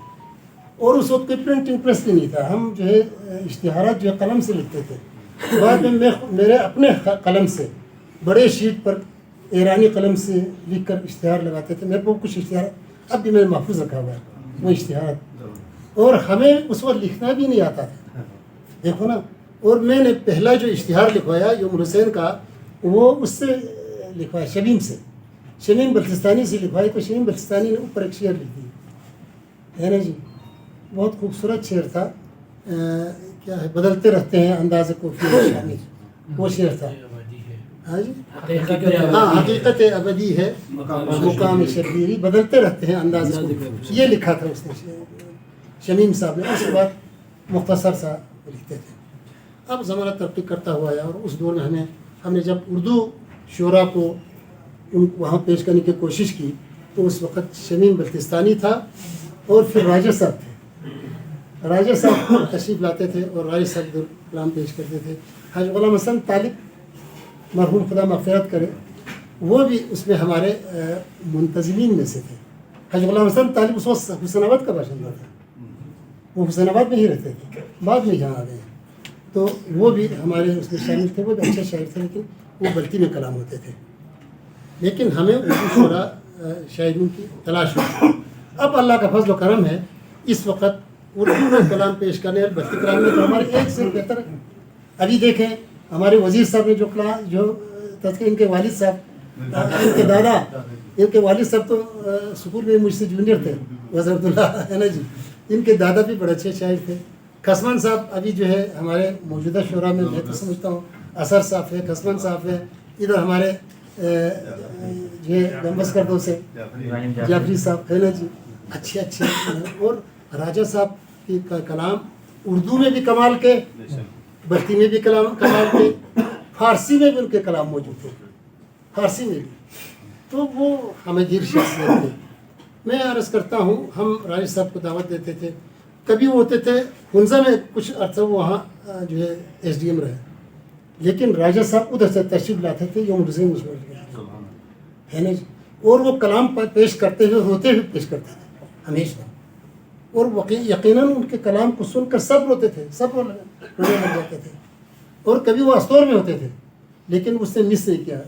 اور اس وقت کوئی پرنٹنگ پریس بھی نہیں تھا۔ ہم جو ہے اشتہارات جو ہے قلم سے لکھتے تھے، بعد میں میرے اپنے قلم سے بڑے شیٹ پر ایرانی قلم سے لکھ کر اشتہار لگاتے تھے۔ میرے کو کچھ اشتہار اب بھی میں نے محفوظ رکھا ہوا ہے وہ اشتہارات، اور ہمیں اس وقت لکھنا بھی نہیں آتا تھا، دیکھو نا۔ اور میں نے پہلا جو اشتہار لکھوایا یوم الحسین کا وہ اس سے لکھوایا، شمیم سے، شمیم بلتستانی سے لکھوائی، تو شمیم بلتستانی نے اوپر ایک شعر لکھ دی ہے نا جی، بہت خوبصورت شعر تھا، کیا ہے، بدلتے رہتے ہیں انداز کوفی شامل، وہ شعر تھا، ہاں جی، ہاں، حقیقت ابدی ہے مقام شبیری، بدلتے رہتے ہیں انداز کوفی، یہ لکھا تھا اس نے شمیم صاحب نے۔ اس کے بعد مختصر سا لکھتے تھے۔ اب زمانہ ترقی کرتا ہوا ہے، اور اس دور میں ہم نے جب اردو شعراء کو وہاں پیش کرنے کی کوشش کی تو اس وقت شمیم بلتستانی تھا، اور پھر راجہ صاحب تھے، راجہ صاحب تشریف لاتے تھے اور راجہ صاحب کلام پیش کرتے تھے۔ حاج غلام حسن طالب مرحوم خدا مغفرت کرے، وہ بھی اس میں ہمارے منتظمین میں سے تھے۔ حاج غلام حسن طالب اس وقت حسین آباد کا باشندہ تھا، وہ حسین آباد میں ہی رہتے تھے، بعد میں یہاں آ گئے، تو وہ بھی ہمارے اس میں شامل تھے۔ وہ بھی اچھے شاعر تھے، لیکن وہ بلتی میں کلام ہوتے تھے، لیکن ہمیں اردو شعراء شاعروں کی تلاش ہوئی۔ اب اللہ کا فضل و کرم ہے، اس وقت اردو میں کلام پیش کرنے اور بلتی کلام میں تو ہمارے ایک سے بہتر ہے۔ ابھی دیکھیں ہمارے وزیر صاحب نے جو تذکرہ، ان کے والد صاحب، ان کے والد صاحب تو اسکول میں مجھ سے جونیئر تھے، وزیر عبداللہ ہے نا جی، ان کے دادا بھی بڑے اچھے شاعر تھے۔ خسمن صاحب ابھی جو ہے ہمارے موجودہ شعراء میں میں تو سمجھتا ہوں اثر صاحب ہے، خسمن صاحب ہے، ادھر ہمارے جو ہے گمبس کردوں سے جعفری صاحب ہے نا جی، اچھے اچھے، اور راجہ صاحب کی کلام اردو میں بھی کمال کے، بلتی میں بھی کمال کے، فارسی میں بھی ان کے کلام موجود تھے، فارسی میں بھی، تو وہ ہمیں گیر شخصیت تھے۔ میں عرض کرتا ہوں، ہم راجہ صاحب کو دعوت دیتے تھے، کبھی وہ ہوتے تھے ہنزا میں کچھ عرصہ وہاں جو ہے ایس ڈی ایم رہے، لیکن راجہ صاحب ادھر سے تشریف لاتے تھے یوم الحسین ہے نا جی، اور وہ کلام پیش کرتے ہوئے روتے ہوئے پیش کرتے تھے ہمیشہ، اور یقیناً ان کے کلام کو سن کر سب روتے تھے، سب رونے لگ جاتے تھے، اور کبھی وہ استور میں ہوتے تھے، لیکن اس نے مس نہیں کیا۔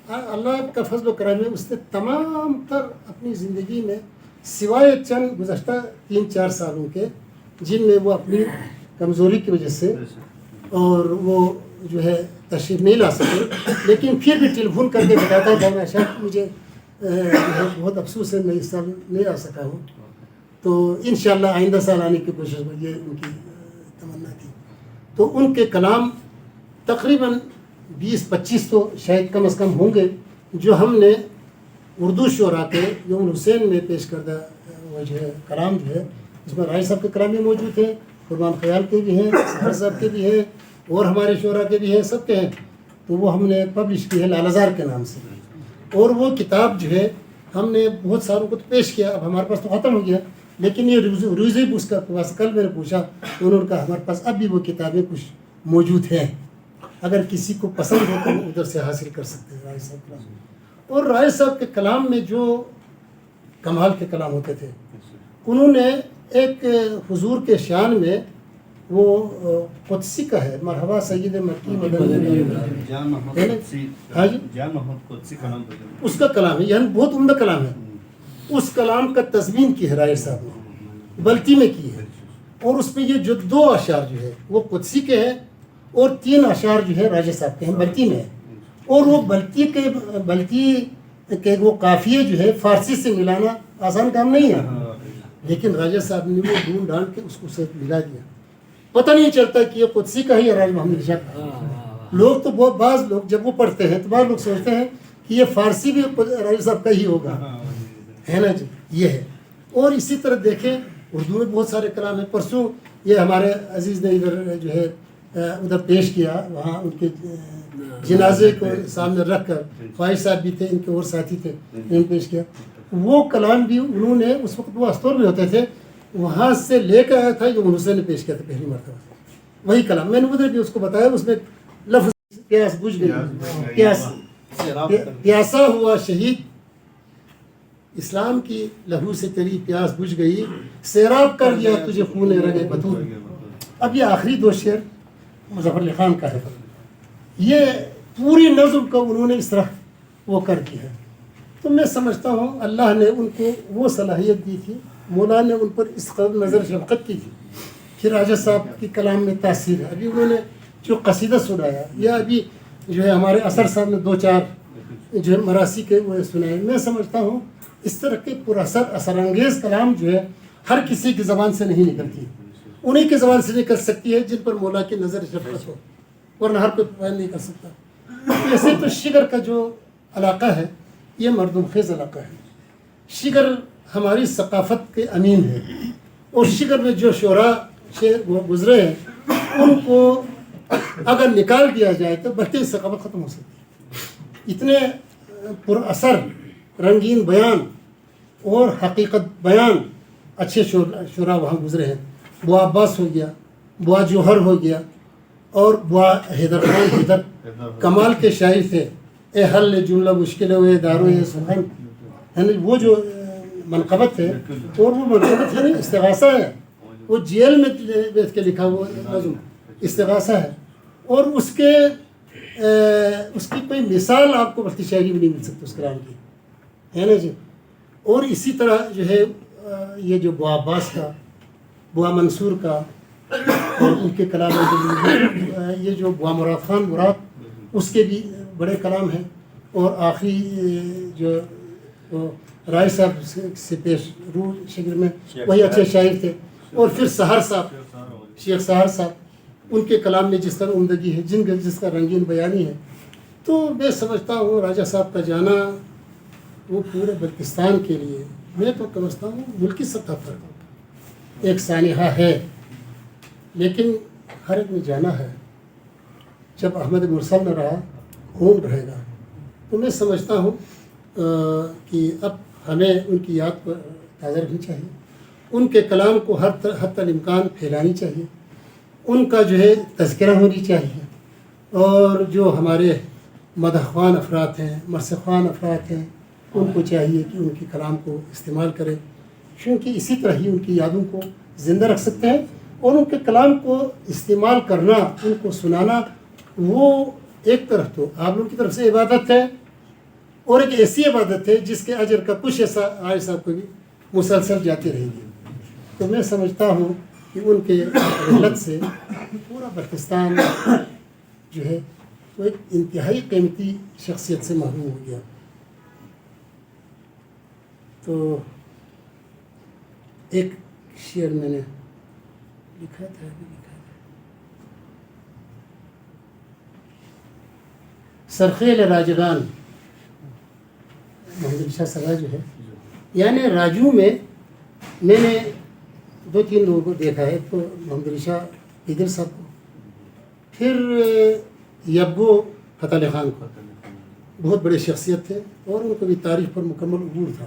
اللہ کا فضل و کرم ہے، اس نے تمام تر اپنی زندگی میں سوائے چند گزشتہ 3-4 سالوں کے جن میں وہ اپنی کمزوری کی وجہ سے اور وہ جو ہے تشریف نہیں لا سکے، لیکن پھر بھی ٹیلی فون کر کے بتاتا تھا میں شاید مجھے بہت افسوس ہے میں اس سال نہیں آ سکا ہوں، تو انشاءاللہ آئندہ سال آنے کی کوشش ہوئی، یہ ان کی تمنا تھی۔ تو ان کے کلام تقریباً 20-25 تو شاید کم از کم ہوں گے جو ہم نے اردو شعراء کے یوم الحسین میں پیش کردہ وہ جو ہے کلام جو ہے، اس میں راجہ صاحب کے کلام بھی موجود ہیں، قربان خیال کے بھی ہیں، سہر صاحب کے بھی ہیں، اور ہمارے شعراء کے بھی ہیں، سب کے ہیں، تو وہ ہم نے پبلش کی ہے لالازار کے نام سے، اور وہ کتاب جو ہے ہم نے بہت ساروں کو تو پیش کیا، اب ہمارے پاس تو ختم ہو گیا، لیکن یہ روزی بھی اس کا پاس کل میں نے پوچھا تو انہوں نے کہا ہمارے پاس اب بھی وہ کتابیں کچھ موجود ہیں، اگر کسی کو پسند ہو تو وہ ادھر سے حاصل کر سکتے ہیں رائے صاحب کا۔ اور رائے صاحب کے کلام میں جو کمال کے کلام ہوتے تھے، انہوں نے ایک حضور کے شان میں وہ قدسی کا ہے، مرحبا سید مکی ہاں جی اس کا کلام ہے، یعنی بہت عمدہ کلام ہے، اس کلام کا تضمین کی ہے رائے صاحب نے، بلتی میں کی ہے، اور اس میں یہ جو 2 اشعار جو ہے وہ قدسی کے ہیں اور 3 اشعار جو ہے راجہ صاحب کے ہیں، بلتی میں ہے، اور وہ بلتی کے وہ قافیے جو ہے فارسی سے ملانا آسان کام نہیں ہے، لیکن راجہ صاحب نے وہ ڈھونڈ ڈھانڈ کے اس کو سے ملا دیا، پتہ نہیں چلتا کہ یہ قدسی کا ہے یا راج محمد شاہ کا۔ لوگ تو بہت بعض لوگ جب وہ پڑھتے ہیں تو بعض لوگ سوچتے ہیں کہ یہ فارسی بھی راجہ صاحب کا ہی ہوگا، ہے نا جی، یہ ہے۔ اور اسی طرح دیکھیں اردو میں بہت سارے کلام ہیں، پرسوں یہ ہمارے عزیز نے ادھر جو ہے ادھر پیش کیا، وہاں ان کے جنازے کو سامنے رکھ کر خواہش صاحب بھی تھے، ان کے اور ساتھی تھے، انہوں نے پیش کیا، وہ کلام بھی انہوں نے اس وقت وہ استور میں ہوتے تھے، وہاں سے لے کے آیا تھا جو حسین نے پیش کیا تھا پہلی مرتبہ، وہی کلام میں نے ادھر بھی اس کو بتایا، اس میں لفظ پیاس بجھ گئی، پیاسا ہوا شہید، اسلام کی لہو سے تیری پیاس بجھ گئی، سیراب کر دیا تجھے خون رگے بطور۔ اب یہ آخری 2 شعر مظفر علی خان کا ہے، یہ پوری نظم کا انہوں نے اس طرح وہ کر دیا ہے۔ تو میں سمجھتا ہوں اللہ نے ان کو وہ صلاحیت دی تھی، مولا نے ان پر اس قدر نظر شفقت کی تھی، پھر راجہ صاحب کی کلام میں تاثیر ہے۔ ابھی انہوں نے جو قصیدہ سنایا، یا ابھی جو ہے ہمارے اثر صاحب نے 2-4 جو ہے مراسی کے وہ سنائے، میں سمجھتا ہوں اس طرح کے اثر انگیز کلام جو ہے ہر کسی کی زبان سے نہیں نکلتی، انہیں کی زبان سے نکل سکتی ہے جن پر مولا کی نظر شفقت ہو، ورنہ ہر کوئی بیان نہیں کر سکتا۔ ایسے تو شگر کا جو علاقہ ہے یہ مردم خیز علاقہ ہے، شگر ہماری ثقافت کے امین ہے، اور شگر میں جو شعراء گزرے ہیں ان کو اگر نکال دیا جائے تو بہترین ثقافت ختم ہو سکتی ہے۔ اتنے پر اثر رنگین بیان اور حقیقت بیان اچھے شعراء وہاں گزرے ہیں، بوا عباس ہو گیا، بوا جوہر ہو گیا، اور بوا حیدر خان حیدر کمال کے شاعر تھے، اے حل جملہ مشکل ہوئے دارو یہ سخن، یعنی وہ جو منقبت ہے، اور وہ منقبت ہے نہیں استغاثہ ہے، وہ جیل میں بیٹھ کے لکھا وہ نظم استغاثہ ہے، اور اس کی کوئی مثال آپ کو بختی شاعری میں نہیں مل سکتی اس کلام کی، ہے نا جی۔ اور اسی طرح جو ہے یہ جو بوا عباس کا، بوا منصور کا، اور ان کے کلام میں یہ جو بوا مراد خان مراد، اس کے بھی بڑے کلام ہیں، اور آخری جو رائے صاحب سے پیش روح شکر میں وہی اچھے شاعر تھے، اور پھر سہر صاحب، شیخ سہر صاحب، ان کے کلام میں جس طرح عمدگی ہے، جس کا رنگین بیانی ہے، تو میں سمجھتا ہوں راجہ صاحب کا جانا وہ پورے بلتستان کے لیے، میں تو سمجھتا ہوں ملکی سطح پر ایک سانحہ ہے، لیکن ہر ایک نے جانا ہے، جب احمد مرسل نہ رہا کون رہے گا؟ تو میں سمجھتا ہوں کہ اب ہمیں ان کی یاد پر تازہ رکھنی چاہیے، ان کے کلام کو ہر حد الامکان پھیلانی چاہیے، ان کا جو ہے تذکرہ ہونی چاہیے، اور جو ہمارے مدح خوان افراد ہیں، مرثیہ خوان افراد ہیں، ان کو چاہیے کہ ان کے کلام کو استعمال کریں، کیونکہ اسی طرح ہی ان کی یادوں کو زندہ رکھ سکتے ہیں، اور ان کے کلام کو استعمال کرنا، ان کو سنانا، وہ ایک طرف تو آپ لوگوں کی طرف سے عبادت ہے، اور ایک ایسی عبادت ہے جس کے اجر کا کچھ ایسا آج صاحب کو بھی مسلسل جاتی رہے گی۔ تو میں سمجھتا ہوں کہ ان کے رحلت سے پورا بلتستان جو ہے وہ ایک انتہائی قیمتی شخصیت سے محروم ہو گیا۔ تو ایک شعر میں نے لکھا تھا، سرخیل راجگان، محمد شاہ سرا جو ہے، یعنی راجو میں میں نے 2-3 لوگوں کو دیکھا ہے، تو محمد شاہ ادھر صاحب کو، پھر یبو فتح علی خان کو، بہت بڑے شخصیت تھے، اور ان کو بھی تاریخ پر مکمل عبور تھا،